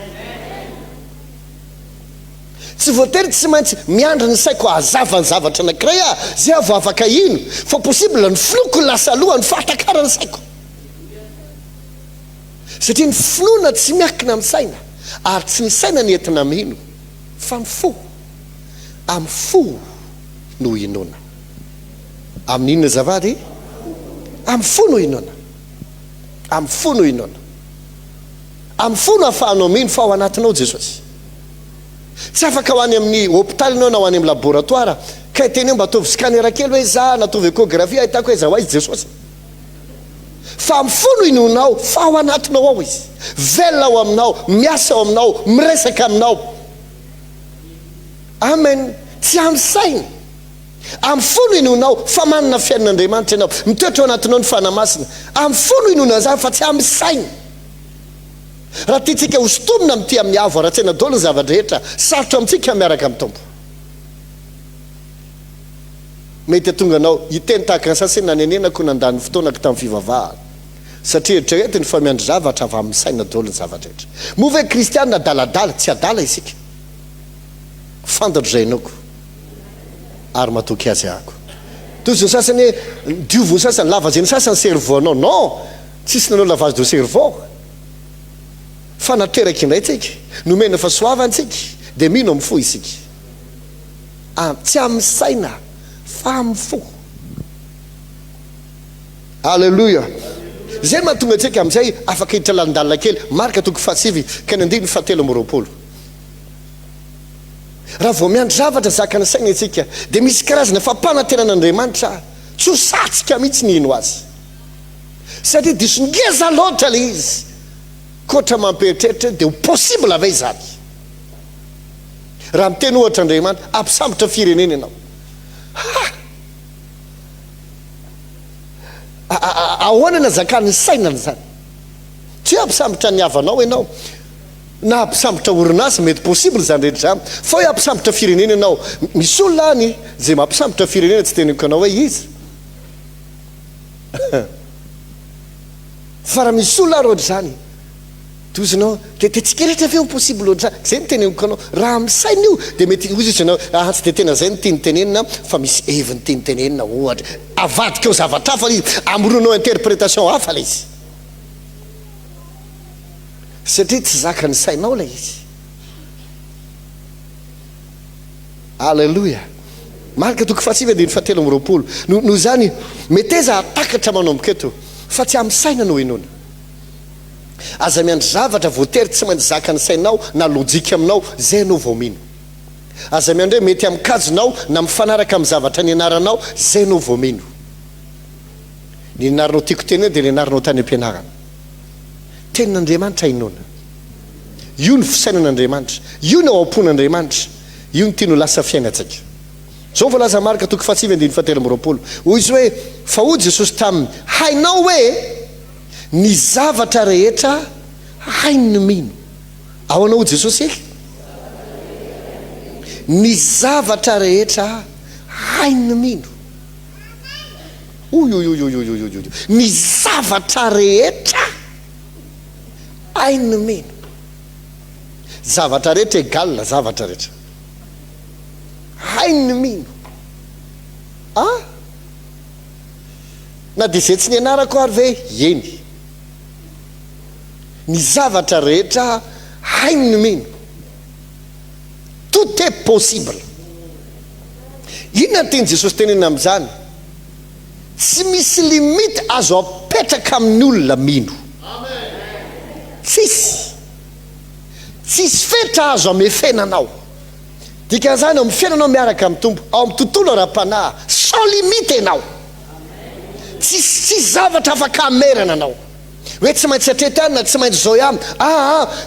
tsy voatery tsy maintsy miandra ny saiko ahazava ny zavatra anankiray zay avo afaka ino fa possible ny finoko lasa aloha ny fahatakara ny saiko satria ny finoana tsy miakina amin'ny saina ary tsy ny saina ny entina mino fa mifo amin'ny fo no inona amin'ny inona zavady amin'ny fo no inona amin'ny fo no inona amin'ny fo no ahafahanao mino fa ao anatinao Jesosy tsy afaka ho any amin'ny hôpitaly anao na ho any amin'ny laboratoire ka teny mba ataovy scanner kely hoe za nataovy échographie ahitako hoe za hoaizy Jesosy fa amin'ny fo no inonao fa ao anatinao ao izy velona ao aminao miasa ao aminao miresaka aminao amen tsy amin'ny saina amin'ny fo no inonao fa manana fiainan'Andriamanitra ianao mitoetra ao anatinao ny fanamasina amin'ny fo no inona zany fa tsy amin'ny saina raha tiatsika hostomina amin'ity amin'ny avo raha tsy ena dolo ny zavatra rehetra sarotra amintsika miaraka amin'ny tompo mety atonga anao hiteny tahaka ny sasany nanenenako nandany fotoanako tamin'ny fivavahana satria eritreretiny fa miandry zavatra avy amin'ny saina dolo ny zavatra rehetra moa hoe kristianina adaladala tsy adala isika fantatro zay inoko ary matoky azy ahako toy ny sasany hoe diovony sasany lavazeny sasany cerveau anao non tsisy nanao lavage de cerveau fa nateraka indray tsika nomena fa soavantsika dia mino amin'ny fo isika tsy amin'ny saina fa amin'ny fo alleluia zay mahatonga antsika amin'izay afaka hiditra lalandalina kely marika toko fahasivy ka ny andiny fahatelo amby roapolo raha vao miandry zavatra zaka ny saina itsika dia misy karazana fampanantenan'Andriamanitra tsy ho satsika mihitsy ny ino azy satria diso ngeza loatra le izy koatra mampieritreritra dia ho possible ave zany raha miteny ohatra Andriamanitra ampisambotra firenena ianao ahoana nazakany sainany zany tsy hoe ampisambotra ny havanao ianao na ampisambotra orinasa mety possible zany rehetra zany fa hoe ampisambotra firenena ianao misy olona any zay mampisambotra firenena tsy teniko anao hoe izy fa raha misy olona ary ohatra zany tozinao de tsika rehetra aveo impossible oatra zay ny teneniko anao raha misaina io de mety ozy izy anao tsy de tena zay ny tiany tenenina fa misy eviny tiany tenenina ohatra avadika eo zavatra hafa izy amronao interprétation hafa la izy satria tsy zaka ny sainao la izy. Alleluia. Marika toko fahatsivy andiny fahatelo amby roapolo no zany meteza atakatra manomboka eto fa tsy amin'ny saina no inona aza miandry zavatra voatery tsy maintsy zaka ny sainao na lojika aminao zay anao vao mino. Aza miandry hoe mety amikajinao na mifanaraka amin'ny zavatra ny anaranao zay anao vao mino. Ny anaranao tiako teny hoe dia ny anaranao tany am-pianarana. Tenin'Andriamanitra inona? Io ny fisainan'Andriamanitra, io ny ao am-pon'Andriamanitra, io ny tiano lasa fiainatsika. Zao voalaza marika toko fahatsivy andiny fahatelo amby roapolo hoy izy hoe fa hoy Jesosy taminy hainao hoe ny zavatra rehetra hainy mino. Ao anao Jesosy eky ny zavatra rehetra hainy mino. Ny zavatra rehetra hainy mino. Zavatra rehetra egal zavatra rehetra hainy mino. Na dia izay tsy ny anarako ary ve eny ny zavatra rehetra hainy mino. Tout est possible. Inona teny Jesosy tenena amin'izany? Tsy misy limite azo apetraka amin'ny olona mino. Tsisy fetra azo ame fiainanao. Dikan'izany ao amin'ny fiainanao miaraka amin'ny Tompo ao amin'ny tontolo ara-panahy sans limite ianao. Tsisy zavatra afaka hamerana anao hoe tsy maintsy hatretany na tsy maintsy zao ihany.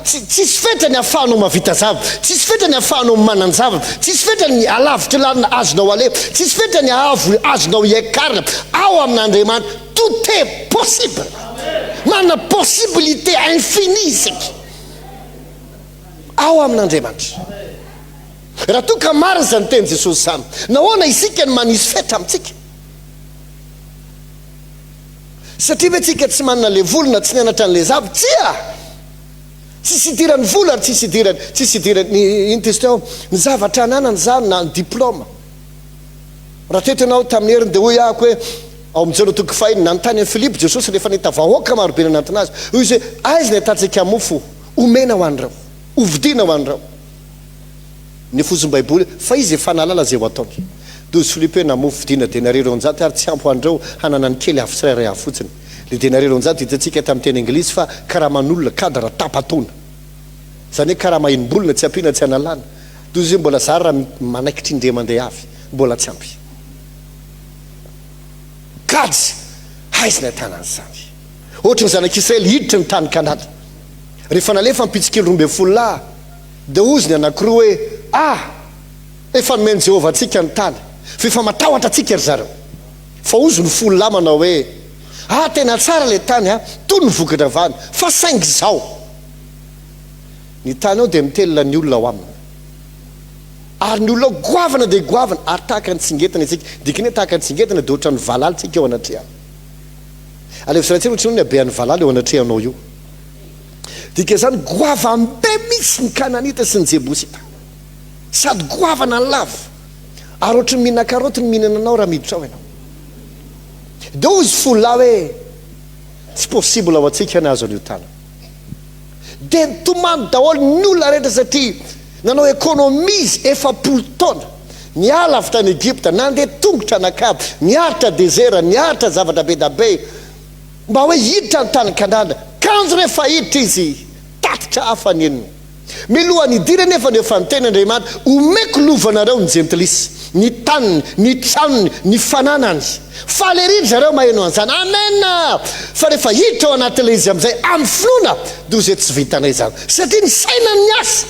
Tsisy fetra ny ahafahanao mavita zavatra, tsisy fetra ny ahafahanao manan-javatra, tsisy fetra ny alavitra lalina azonao alefa, tsisy fetra ny ahavo azonao iakarina. Ao amin'Andriamanitra tout est possible. Mana possibilité infinie isika ao amin'Andriamanitra. Raha toa ka marina zany teny Jesosy zany, nahoana isika ny manisy fetra amintsika? Satria hoe tsika tsy manana le volona tsy nianatra n'le zavatra tsisy idirany vola ary tsisy idirany ino testion ny zavatra ananany zany na ny diplôma. Raha teto ianao tamin'ny heriny dia hoy ahako hoe ao amin'izao no toko fahiny nanontany an'i Filipo Jesosy rehefa nahita vahoaka marobe nanantona azy hoy izy hoe aizy ny atantsika mofo omena ho an'ireo, hovidiana ho an'ireo. Ny fozony baiboly fa izy efa nalala zay ho ataony. Dozy Filipo hoe namofo vidiana denarero anjato ary tsy ampy andreo hanana ny kely avy tsirairay avy fotsiny. Le denarero anjato hitantsika tamin'ny teny anglisy fa karaha manolona kadra tapatona. Zany hoe karaha mahinom-bolona tsy ampiana tsy analana. Dozy izy mbola zary raha manaikitry indre mandeha avy mbola tsy ampy. Kajy aizy ny atanany zany. Ohatra ny zanak'Israely hiditra ny tany Kanana. Rehefa nalefa mpitsikely 12 dia ozy ny anankiroa hoe efa nomeny Jehovah antsika ny tany fa efa matahotra antsika ry zareo. Fa ozy ny 10 manao hoe tena tsara le tany toy ny vokatra vany fa saingy zao ny tany ao dia mitelona ny olona ao aminy ary ny olona goavana dia goavana ary tahaka ny tsingetana isika dikany hoe tahaka ny tsingetana dia ohatra ny valaly tsika eo anatrehana. Alefa ohatra ny abean'ny valaly eo anatrehanao io. Dika zany goavambe misy ny Kananita sy ny Jebosita sady goavana ny lavo ary ohatra ny mihina karoty ny mihinana anao raha miditra ao ianao. Dia ozy 10 hoe tsy possible ao antsika ny azo an'io tana. Dia nitomany daholo ny olona rehetra satria nanao économise 7 taona niala avy tany Egypta nandeha tongotra anakabo niaritra désert niaritra zavatra be da be mba hoe hiditra ny tany Kanana. Kanjo rehefa hiditra izy tatitra hafa ny eniny milohany idira nefa ny efa niteny Andriamanitra omeko lovanareo ny gentlisy ny taniny ny tranony ny fananany fa le ridry zareo maheno an'izany amena. Fa rehefa hiditra ao anatin'ilay izy amin'izay amin'ny finoana dia izay tsy vitanay zany satria ny sainany ny asa.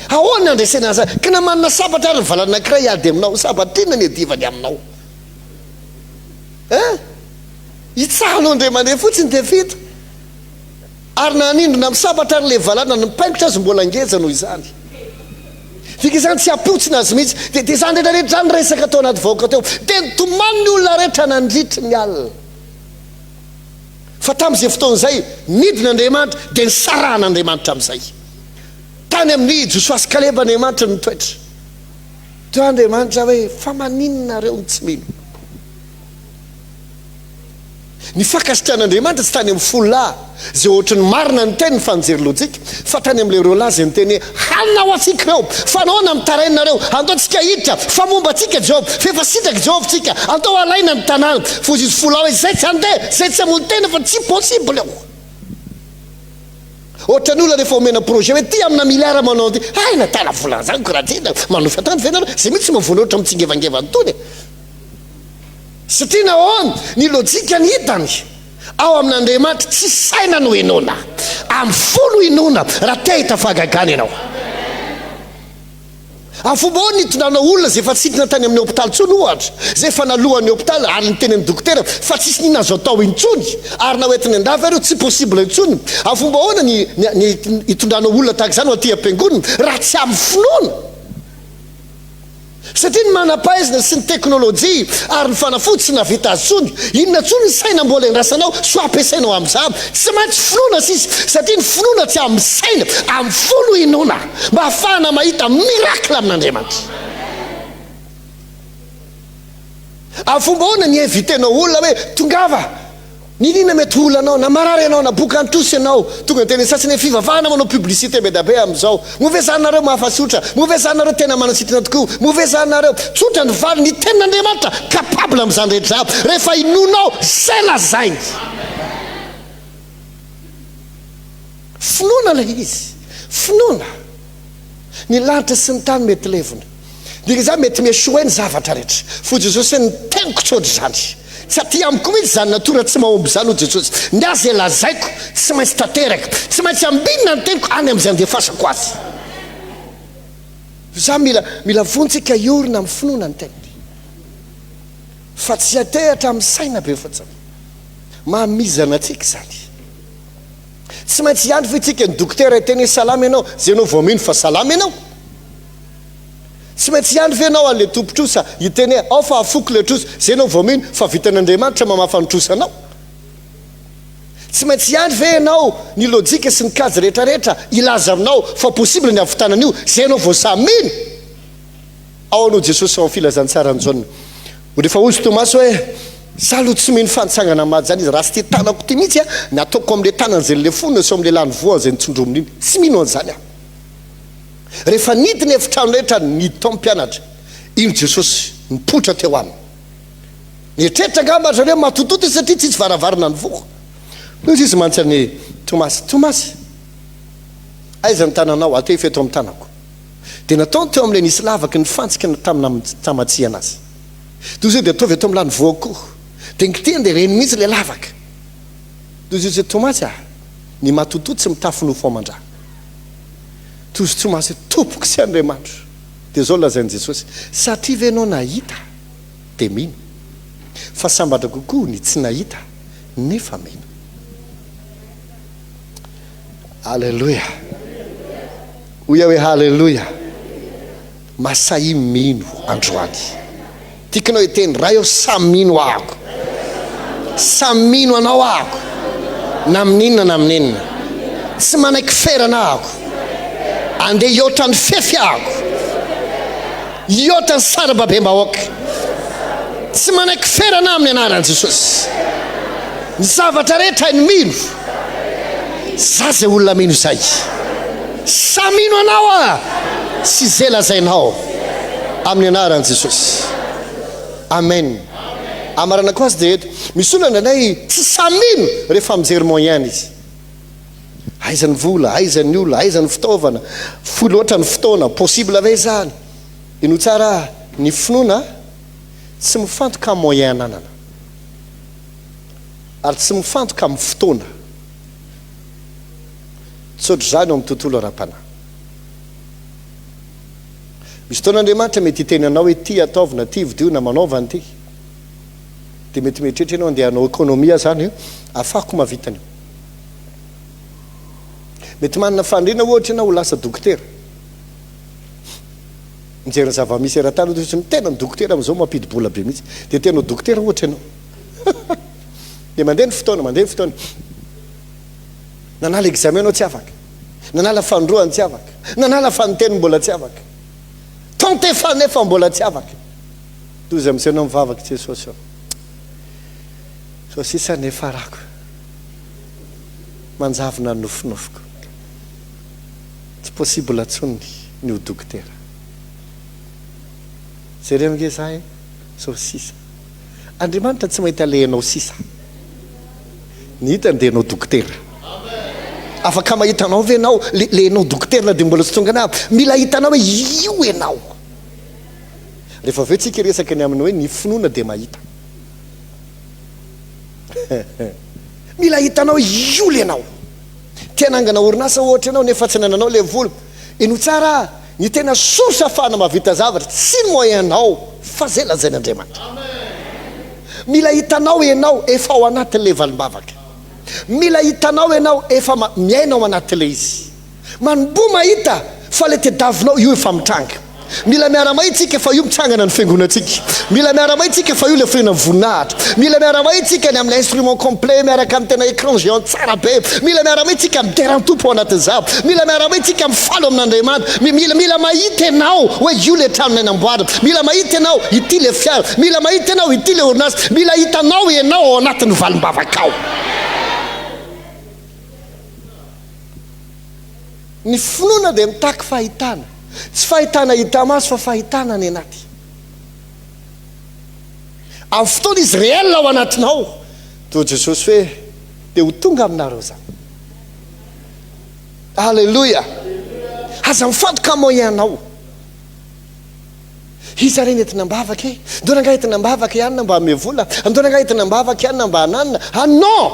Ahoana andraisana zany ka na manana sabatra ary valana anankiray ady aminao sabatra inona ny adivany aminao hitsahanao Andriamanitra fotsiny dia vita. Ary nanindrona amin'ny sabatra ary le valana ny paingotra azy mbola ngeza noho izany. Dika izany tsy apotsina azy mihitsy dia izany rehetrarehetra zany resaka atao anaty vahoaka teo dia nitomany ny olona rehetra nandritry ny alina. fa tamin'izay fotoan'izay nidin'andriamanitra dia ny saran'andriamanitra amin'izay tany amin'ny Josua sy Kaleba Andriamanitra nitoetra teo Andriamanitra hoe fa maninona reo tsy mino ny fankasitrahan'Andriamanitra tsy tany amin'ny folo lahy zay ohatrany marina ny teny ny fanjery lojika fa tany amin'ilay reo lahy zay nyteny halina ho atsika reo fa naona mitarainareo antaontsika hiditra fa momba atsika Jehova fa efa sitraka Jehova tsika atao alaina ny tanàna fo izy folo lahy hoe zay tsy andeha zay tsy amony tena fa tsy possible eo ohatrany olona rehefa omena projet hoe ty amina miliara manao ty aina tana volan'izany ko raha tena manofa tany venana zay mihitsy mavoana ohatra mitsingevangevany tony satria nahoana ny lojika ny hitany ao amin'Andriamanitra tsy saina no inona amin'ny folo inona raha te hita fahagagana ianao amin'ny fomba ao nitonana olona zay efa tsidina tany amin'ny hôpitaly tsony ohatra zay efa nalohan'ny hôpitaly ary niteny amin'ny dokotera fa tsisy nina azo atao intsony ary na hoentiny andava ireo tsy possible intsony amin'ny fomba ahoana ny hitondrana olona tahaka izany ho aty am-piangonana raha tsy amin'ny finoana satria ny manam-pahaizana sy ny teknôlôjia ary ny fanafody tsy navita azy tsony inona tsony ny saina mbola endrasanao so ampiasainao amin'izany tsy maintsy finoana sisy satria ny finoana tsy amin'ny saina amin'ny folo inona mba hahafahana mahita mirakla amin'Andriamanitra amin'ny fomba ahoana ny invitenao olona hoe tongava ninina mety olanao na marary ianao na boka antosy ianao tonga teny sasany fivavahana manao publicité be da be amin'izao movezanareo mahafasotra movezanareo tena manasitrana tokoa movezanareo tsotra ny valy ny tenin'Andriamanitra capable amin'izany rehetra aby rehefa inonao zay lazainy finoana lay izy finoana ny lanitra sy ny tany mety levona dika zany mety mesoa ny zavatra rehetra fo Jesosy ny teniko tsotry zany tsy aty amiko mihitsy zany natora tsy mahomby zany ho Jesosy ny azy lazaiko tsy maintsy tanteraka tsy maintsy ambinina ny teniko any amin'izay andefasako azy za mila vontsika iorina amin'ny finoana ny teniny fa tsy atehatra amin'ny saina be fatsana mahamizana atsika zany tsy maintsy iandry fa itsika ny dokotera teny salama ianao zay anao vao mino fa salama ianao tsy maintsy iandry ve anao an'le tompotrosa hiteny hoe ao fa afoko le trosa zay anao vao mino fa vitan'Andriamanitra mamafa ny trosanao tsy maintsy iandry ve ianao ny lojika sy ny kajy rehetrarehetra ilaza aminao fa possible ny avitanan'io zay anao vao samy mino ao anao Jesosy ao filazantsara ny jaune rehefa ozy Tomasy hoe za aloha tsy mino fantsangana mady zany izy raha sy ty tanako ty mihitsy ny ataoko amin'le tanany zay le fonina sy amin'le lany voa zay nitsondromin'iny tsy mino an'izany aho rehefa nidiny efitrano rehetra niditao mpianatra iny Jesosy nipotra teo aminy nitretra ngamba zareo matototy satria tsisy varavarana ny voko noho izy mantsany Tomasy aiza ny tananao ateo feto amin'ny tanako dia nataony teo amin'ilay nisy lavaky ny fantsika tamina tamatsy anazy toy izay dia ataovy atao amin'ny lany voako dia ngiteny dia reny mihitsy ilay lavaka toy izy Tomasy ny matototy tsy mitafy nofo amandra tozy Tomasy tompoko sy Andriamanitra dia zao lazain'i Jesosy satria ve anao nahita dia mino fa sambatra kokoa ny tsy nahita nefa mino halleloia hoia hoe halleloia masay mino androany tiakanao hiteny raha eo samy mino ahako samy mino anao ahako na mininona tsy manaiky ferana ahako andeha iotra ny fefy ahako iotra ny sarababem-bahoaka tsy manaiky ferana amin'ny anaran'i Jesosy ny zavatra rehetra ny mino za zay olona mino zay sa mino anao sy zay lazainao amin'ny anaran'i Jesosy amen amarana ko azy dia eto misy olona indray tsy samino rehefa mijery moyen izy aizany vola aizany olona aizany fitaovana folo ohatra ny fotoana possible ave zany ino tsara ny finoana tsy mifantoka amin'ny moyen nanana ary tsy mifantoka amin'ny fotoana tsotro zany ao amin'ny tontolo ara-panahy misy fotoan'Andriamanitra mety hiteny anao hoe ty ataovina ty vidiona manaovany ty dia mety mieritreritra ianao andeha hanao ekonomia zany io afahako mahavitany io mety manana fandriana ohatra ianao ho lasa dokotera mijery zava-misy era-tany ny tena ny dokotera amin'izao mampidibola be mihitsy dia tenao dokotera ohatra ianao dia mandeha ny fotoana nanala examen anao tsy afaka, nanala fandroany tsy afaka, nanala fanonteny mbola tsy afaka, tante fa nefa mbola tsy afaka. Toza amin'izay anao mivavaka Jesosy ao. So sisa nefa rako manjavona ny nofinofiko, tsy possible atsony ny ho dokotera. Zareo nge zahay so sisa Andriamanitra tsy mahita le anao sisa, ny hitany dia anao dokotera. Afaka mahita anao ve anao le anao dokotera dia mbola tsy tonga anao, mila hitanao hoe io ianao. Rehefa aveo tsika resaka ny aminy hoe ny finoana dia mahita. Mila hitanao io le anao. Tianangana orinasa ohatra ianao nefa tsy nananao le vola, ino tsara ny tena source ahafahana mahavita zavatra tsy ny moyenao fa zay lazain'Andriamanitra. Mila hitanao ianao efa ao anatin'ilay valim-bavaka, mila hitanao ianao efa miaina ao anatin'ilay izy. Manombo mahita fa le tediavinao io efa mitranga. Mila miara-mahitsika efa io mitsangana ny fiangonantsika, mila miara-mahitsika efa io le firena voninahitra, mila miara-mahitsika ny amin'ny instrument complet miaraka amin'ny tena écran géant tsara be, mila miara-mahitsika amin'ny terrain-tompo ao anatin'izao, mila miara-mahitsika mifalo amin'Andriamanitra, mila mahita ianao hoe io le trano nanamboarina, mila mahita ianao ity le fiara, mila mahita ianao ity le orinasa, mila hitanao ianao ao anatin'ny valim-bavaka ao. Ny finoana dia mitaky fahitana, tsy fahitana hita maso fa fahitana ny anaty. Amin'ny fotoana izy réel ao anatinao, toa Jesosy hoe dia ho tonga aminareo zany. Alleluia. Aza mifantoka moyenao. Iza reny entina mbavaka e, ndona nga entina mbavaka ihany mba ame vola, ndona nga entina mbavaka ihany mba hananina. Non,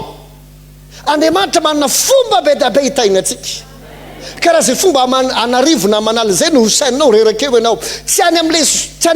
Andriamanitra manana fomba be da be hitainantsika. Karaha zay fomba anarivo na manala zay no sainao rerakeo ianao, tsy any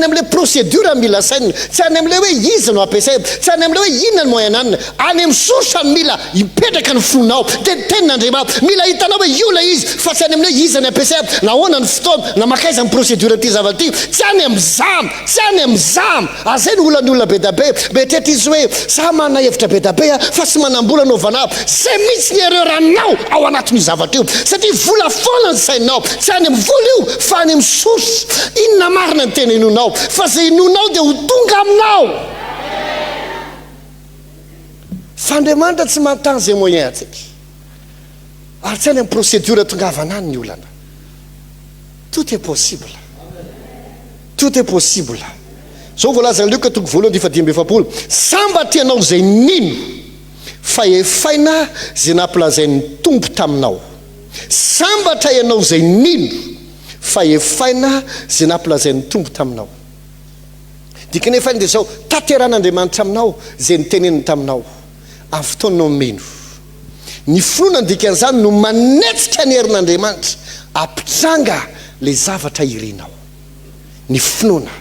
am'le procédure mila saina, tsy any am'le hoe izy no ampiasaina, tsy any am'le hoe inona ny moyenanina, any amin'ny source mila hipetraka ny fonao. Dia tenin'Andriamanitra mila hitanao hoe io le izy, fa tsy any am'le izy ny ampiasaina, na ahoana ny fotoana, na makaiza ny procédure ty zavatra ty, tsy any am'zamy, tsy any am'zamy. Azay ny olany olona be da be, betrehitra izy hoe za manana hevitra be da be fa tsy manam-bola anaovanao, zay mihitsy ny erreur anao ao anatin'io zavatra io, satria vola foana ny sainao, tsy any amin'ny vola io fa any amin'ny source. Inona marina ny tena inonao, fa zay inonao dia ho tonga aminao. Fa Andriamanitra tsy manontany zay moyen atsika, ary tsy any amin'ny procédure tongavanany ny olana. Tout est possible, tout est possible. Zao voalaza ny Luka toko voalohany 10:7, sambatra ianao zay nino fa efaina zay nampilazain'ny tompo taminao. Sambatra ianao zay nino fa efaina zay nampilazain'ny tompo taminao. Dikany efaina dia zao tanteran'Andriamanitra aminao zay niteneniny taminao amin'ny fotoananao meno. Ny finoana dikan'izany no manetsika ny herin'Andriamanitra ampitranga le zavatra irenao. Ny finoana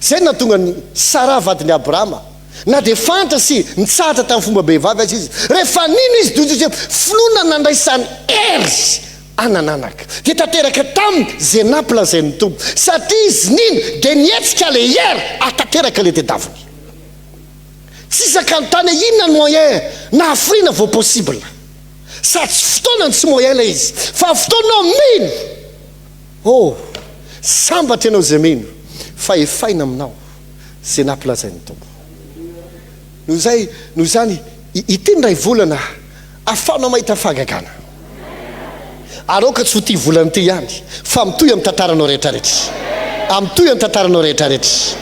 zay natonga ny Sara vadiny Abrahama, na dia fanta sy nitsahatra tamin'ny fomba behivavy azy izy, rehefa nino izy dojo finoana nandraisany hery anananaka dia tanteraka taminy zay nampilazain'ny tompo, satria izy nino dia nietsika le hery atanteraka le tedaviny. Tsy zakanontany inona ny moyen na afrina vao possible, sa tsy fotoanany tsy moyen le izy, fa fotoanao mino. Oh, sambatra ianao zay mino fa efaina aminao zay nampilazain'ny tompo. Noho zany ity ndray volana ahafahanao mahita fahagagana. Aroka tsy ho ty volana ty ihany, fa mitoy amin'ny tantaranao rehetrarehetra, amitoy amin'ny tantaranao rehetrarehetra,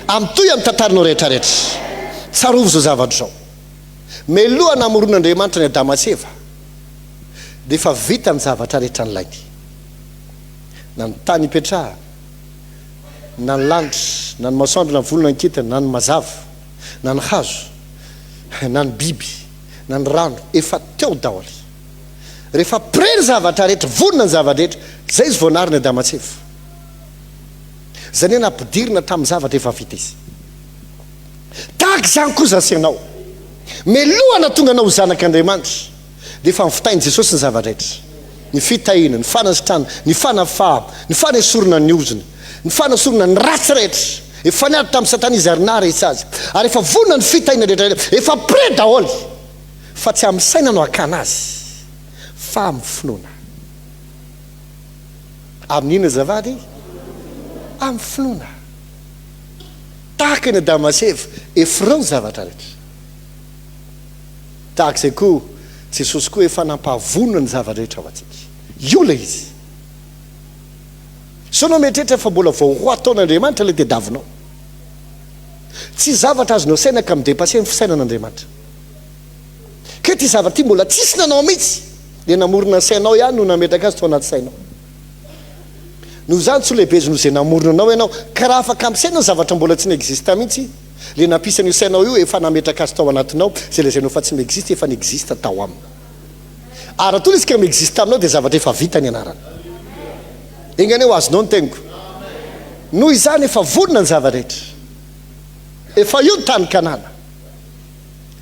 amitoy amin'ny tantaranao rehetrarehetra. Tsarovo zao zavatra zao. Meloha namoron'Andriamanitra ny Adama sy Eva dia efa vita ny zavatra rehetra nylainy, na ny tany hipetraha, na ny lanitra, na ny masoandro, na ny volona ny kintana, na ny mazava, na ny hazo, na ny biby, na ny rano, efa teo daholy. Rehefa près ny zavatra rehetra, vonona ny zavatra rehetra, zay izy voanary ny Adama sy Eva. Zany hoe nampidirina tamin'ny zavatra efa vita izy. Tahaka izany koa zasy ianao, melohana tonga anao ho zanak'Andriamanitra dia efa mivitainy Jesosy ny zavatra rehetra, ny fitahiana, ny fanasitrana, ny fanafahana, ny fanesorana ny ozona, ny fanasorana ny ratsy rehetra, efa niady tamin'ny satana izy ary na rehetra azy ary efa vonona ny fitaina rehetra efa pré daholy fa tsy amin'ny saina no akana azy fa amin'ny finoana amin'ina zavady amin'ny finoana tahaka ny Damaseva efreo ny zavatra rehetra tahaka izay koa Jesosy koa efa nampahavonona ny zavatra rehetra ho antsika io le izy so no mieritreritra fa mbola vao ho ataon'Andriamanitra le tediavinao tsy zavatra azonao saina ka midepase ny fisainan'Andriamanitra ke ty zavatra ty mbola tsisy nanao mihitsy le namorona ny sainao ihany no nametraka azy tao anaty sainao no zany tsy lehibe izy no zay namorona anao ianao ka raha afaka ampisainao zavatra mbola tsy naexista mihitsy le nampisan'io sainao io efa nametraka azy tao anatinao zay le zainao fa tsy miexista efa niexista tao aminy ary raha toa izy ka miexista aminao dia zavatra efa vita ny anarana engany eo azonao ny tegniko noho izany efa vonona ny zava-rehetra efa io ny tany Kanana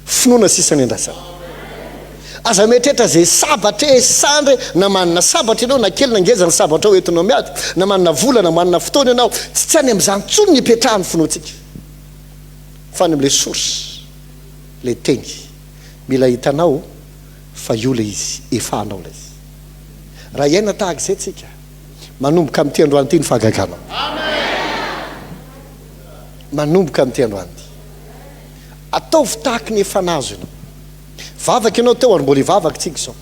finoana sisany andrasana aza mieritreritra zay sabatra sandry na manana sabatra ianao na kely nangeza ny sabatra ao entinao miady na manana vola na manana fotoana ianao tsy any amin'izany tsony ny ipetrahany finoantsika fa ny am'le source le teny mila hitanao fa io le izy efa anao le izy raha iaina tahaka izay tsika manomboka amin'ity androany ity ny fahagaganao manomboka amin'ity androany ity ataovy tahaka ny efa nazo ianao vavaka ianao teo ary mbola hivavaka tsika zao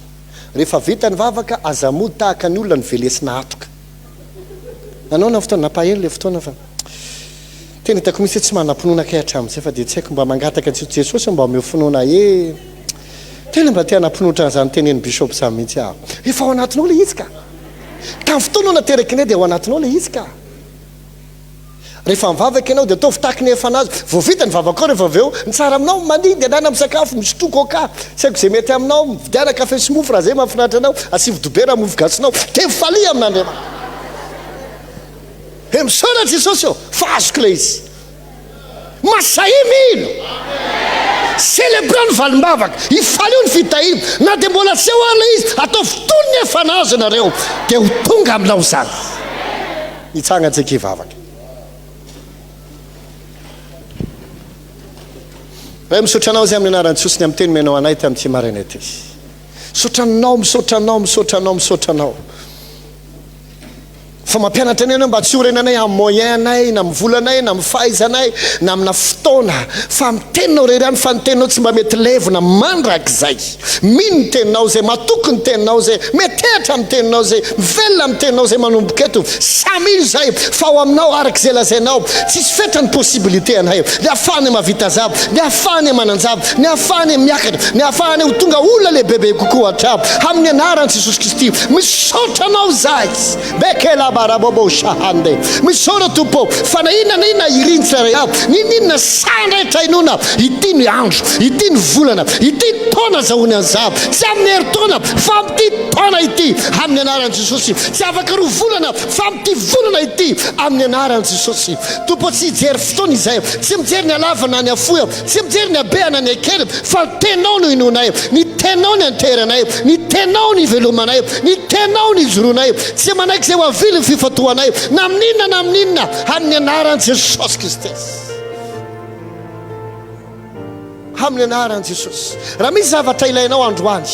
rehefa vita ny vavaka aza mody tahaka ny olona ny velesina atoka anao na fotoana napahelo le fotoana fa tena hitako misy tsy manam-pinoana kay hatramin'izay fa dia tsy haiko mba mangataka antsika Jesosy mba meo finoana tena mba tia nampinoatra an'izany teneny bishop samy mihitsy aho efa ao anatinao le izy ka tamin'ny fotoana nateraka iny dia ao anatinao le izy ka rehefa mivavaka ianao dia ataovy tahaka ny efa nazo vao vita ny vavaka ao rehefa aveo ny tsara aminao manidy anana amin'ny sakafo misotroko aka tsy haiko izay mety aminao mividiana kafe sy mofo raha zay mahafinaritra anao asivy dobera mofo gasinao dia mifalia amin'Andriamanitra misaona Jesosy eo fa azoko le izy masahimy ino célébrant ny valim-bavaka ifalio ny fitahiny na dia mbola tsy eo ary le izy atao fotony ny efa nazo ianareo dia ho tonga aminao zany hitsanga antsika hivavaka raha misaotra anao zay amin'ny anaran'i Jesosy ny amin'ny teny menao anay ty amin'ity maraina ity misaotranao misaotranao misaotranao misaotranao fa mampianatra anay anao mba tsy horenanay amin'ny moyenay na amin'ny volanay na amin'ny fahaizanay na amina fotoana fa miteninao rerany fa ny teninao tsy mba mety levona mandrak'izay mino ny teninao zay matoky ny teninao zay metehatra amin'ny teninao zay mivelona amin'ny teninao zay manomboka eto samino zay fa ao aminao arak'izay lazainao tsisy fetra ny possibilité anay ny ahafahany mahavita zava ny ahafahany mananjava ny ahafahany miakatra ny ahafahany ho tonga olona lehibebe kokoa hatrabo amin'ny anaran'i Jesosy Kristy misaotra anao zay bekela barabobo shahande misora tompo fa na inona irintsy reha ninona sandratra inona ity ny andro ity ny volana ity taona zahony anzava tsy amin'ny heritaona fa amin'ity taona ity amin'ny anaran'i Jesosy tsy afaka roa volana fa amin'ity volana ity amin'ny anaran'i Jesosy tompo tsy hijery fotoana izay tsy mijery ny alavana ny afoya tsy mijery ny abeana ny akely fa ny tenao no inonay ny tenao ny anteranay ny tenao ny velomanay ny tenao ny zoronay tsy manaiky zay ho avily fifatoanay na amin'inona amin'ny anaran'i Jesosy Kristy amin'ny anaran'i Jesosy raha misy zavatra ilainao androany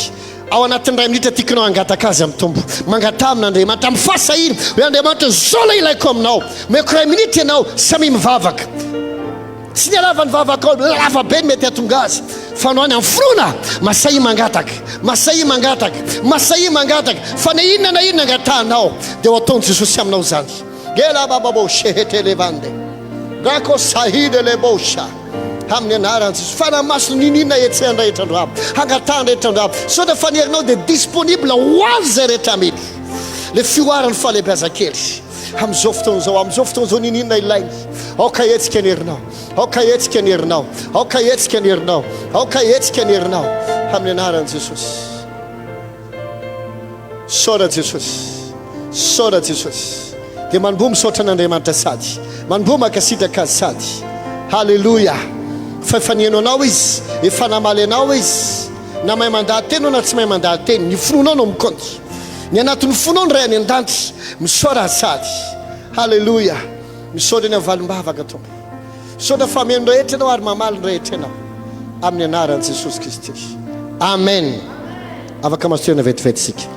ao anatin'ny ray minitra tiakanao angataka azy amin'ny tombo mangata amin'Andriamanitra amin'ny fahasahiny hoe Andriamanitra zao la ilaiko aminao meko ray minitra ianao samy mivavaka tsy ny alava ny vavaka ao lava be ny mety hatonga azy fa no any amin'ny finoana masahi mangataka masahi mangataka masahi mangataka fa na inona angatanao dia ho ataon'i Jesosy aminao zany gela bababo shehetelevande gako sahide lebosha amin'ny anaran'i Jesosy fa na maso ninina etsehany rehetra androabo hangatany rehetra androabo sao dia fanerinao dia disponible ho azy zay rehetra mety le fioarany fahalebiazakely amin'izao fotoana zao ninina ilainy aoka etsika anerinao aoka etsika anerinao aoka etsika anerinao aoka etsika anerinao amin'ny anaran'i Jesosy saora Jesosy saora Jesosy dia manomboa misaotra an'Andriamanitra sady manomboa makasitraka azy sady halleloia fa efa nihaino anao izy efa namaly anao izy na mahay mandahateny na tsy mahay mandahateny ny finoanao no mikonty ny anatin'ny fonao ny ray any an-danitra misaora sady halleloia misaoda eny Fotoam-Bavaka tompo saoda fameno rehetra ianao ary mamaly rehetra ianao amin'ny anaran'i Jesosy Kristy. Amen. Afaka masotoerana vetivety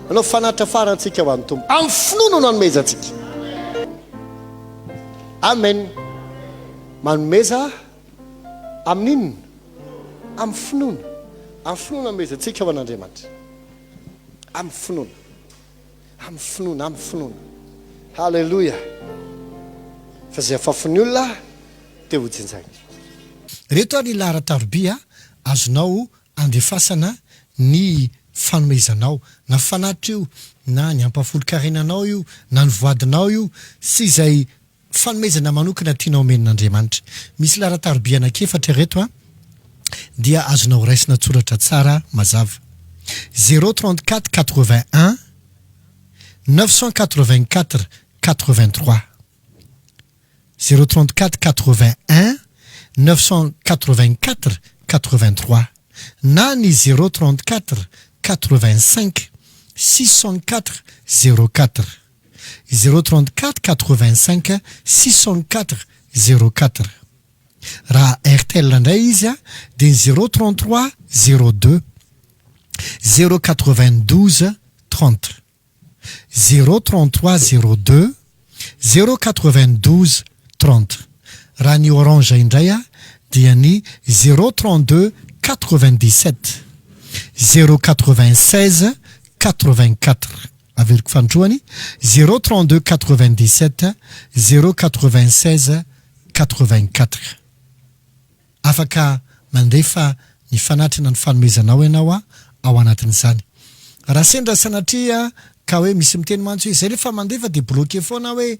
anao fanatra farantsika ho an'ny tompo amin'ny finoana no anomezantsika. Amen. Manomeza amin'inona? Amin'ny finoana. Amin'ny finoana anomezantsika ho an'Andriamanitra. Amin'ny finoana. Amin'ny finoana, amin'ny finoana. Halleluja. Fa zay afafiny olona dia ho jinjagny. Reto ny laharan-tarobia azonao andefasana ny fanomezanao na fanatra io na ny ampafolo-karenanao io na ny voadinao io sy izay fanomezana manokana tianao omenin'Andriamanitra. Misy laharan-tarobia anankiefatra reto dia azonao raisina tsoratra tsara mazava. 034 81 984 83 034 81 984 83 na ny 034 85 604 04 034 85 604 04. Raha RTL indray izy dia 033 02 092 30 033 02 092 30. Raha ny Orange indray dia ny 032 97 096 84. Averiko fandroany 032 97 096 84. Afaka mandefa ny fanatrana ny fanomezanao ianao ao anatin'izany. Raha sendra sanatria ka hoe misy miteny mantso hoe zay rehefa mandefa dia bloqué foana hoe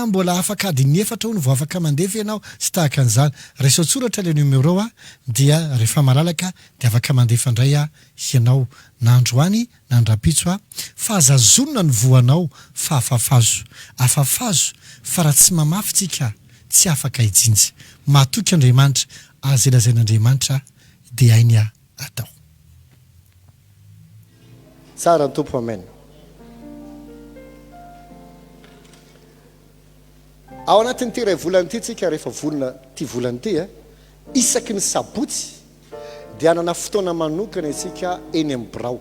mbola afaka adiny efatra hono vao afaka mandefa ianao sy tahaka an'izany. Resao tsoratra le numéro dia rehefa malalaka dia afaka mandefa indray ianao na androany na andrapitso fa azazonina ny voanao fa afafazo fa raha tsy mamafy tsika tsy afaka hijinja. Matoky Andriamanitra azelazain'Andriamanitra dia hainy atao tsara ny tompo. Amen. Ao anatin'ity ray volana ity tsika rehefa volana ty volana ity isaky ny sabotsy dia anana fotoana manokana isika eny amin'ny birao.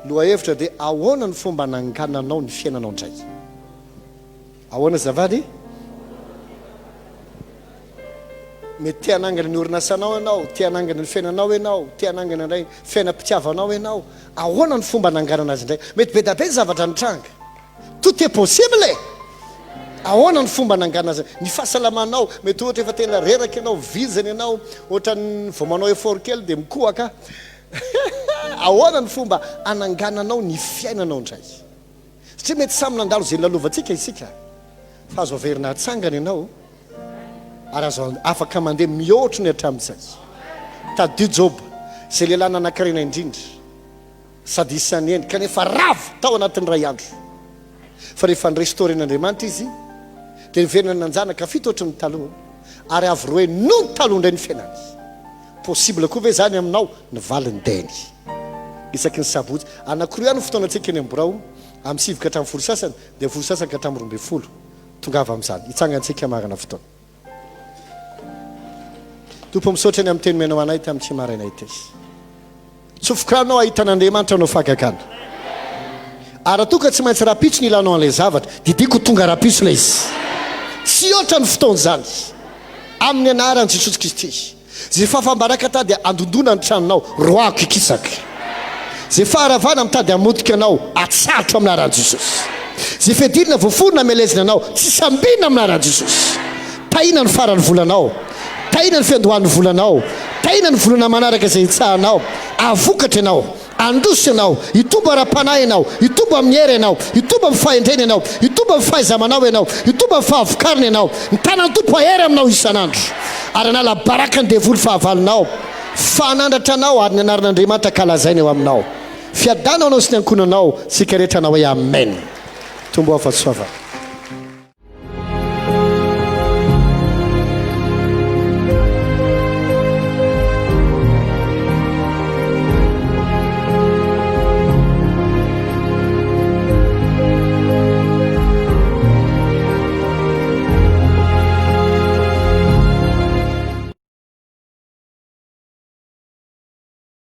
Loha hevitra dia ahoana ny fomba nangananao ny fiainanao indray? Ahoana zavady? Mety tia hanangana ny orinasanao ianao, tia hanangana ny fiainanao ianao, tia hanangana indray fiainam-pitiavanao ianao. Ahoana ny fomba nanganana azy indray? Mety be da be ny zavatra nitranga. Tout est possible. Ahoana ny fomba nangana azy? Ny fahasalamanao mety ohatra efa tena reraka ianao, vizany ianao, ohatra ny vao manao effort kely dia mikohaka. Ahoana ny fomba anangananao ny fiainanao indray? Satria mety samy nandalo izay lalovantsika isika. Fa azo averina hatsangana ianao ary azo afaka mandeha mihoatra ny hatramin'izay. Tady Job izay lehilahy nanankarena indrindra sady isan'ny eny kanefa ravo tao anatin'ny ray andro. Fa rehefa nyrestauren'Andriamanitra izy dia niverina nanjanaka fito ohatry ny taloha ary avy roe no ny taloha indray ny fiainany. Possible koa ve zany aminao ny valindeny isaky ny sabotsy. Anankiroa ihany fotoanantsika eny ambirao amin'ny 7 ka hatramin'ny 10 sasany dia 10 sasany ka hatramin'ny 12 tongava amin'izany hitsangantsika marana fotoana. Tompo misaotra eny amin'ny teny menao anay tamin'ny tsy maraina ity. Tsofokranao ahitan'Andriamanitra anao fagagana. Ary toka tsy maintsy rapitso ny ilanao an'ilay zavatra didiko tonga rapitso ilay izy. Tsy ohatra ny fotoan'izany amin'ny anaran'i Jesosy Kristy. Zay fahambaraka ta dia andondona ny tranonao roako ikisaka. Zay faharavana mitady hamotika anao atsarotro amin'ny anaran'i Jesosy. Zay fedilina voaforona amelezina anao tsy sambina amin'ny anaran'i Jesosy. Tahina ny farany volanao, tahina ny fiandohan'ny volanao, tahina ny volana manaraka izay hitsahanao, avokatra ianao, andosy ianao, hitombo ara-panahy ianao, hitombo amin'ny hery ianao, hitombo amin'ny fahendrena ianao, hitombo amin'ny fahaizamanao ianao, hitombo amin'ny fahavokarana ianao. Ny tanan'ny tompo ahery aminao isan'andro ary anala baraka ny devoly fahavalonao, fanandratra anao ary ny anaran'Andriamanitra kalazaina eo aminao. Fiadanao anao sy ny ankonanao sika rehetra anao hoe amen. Tombo afa-tsoava.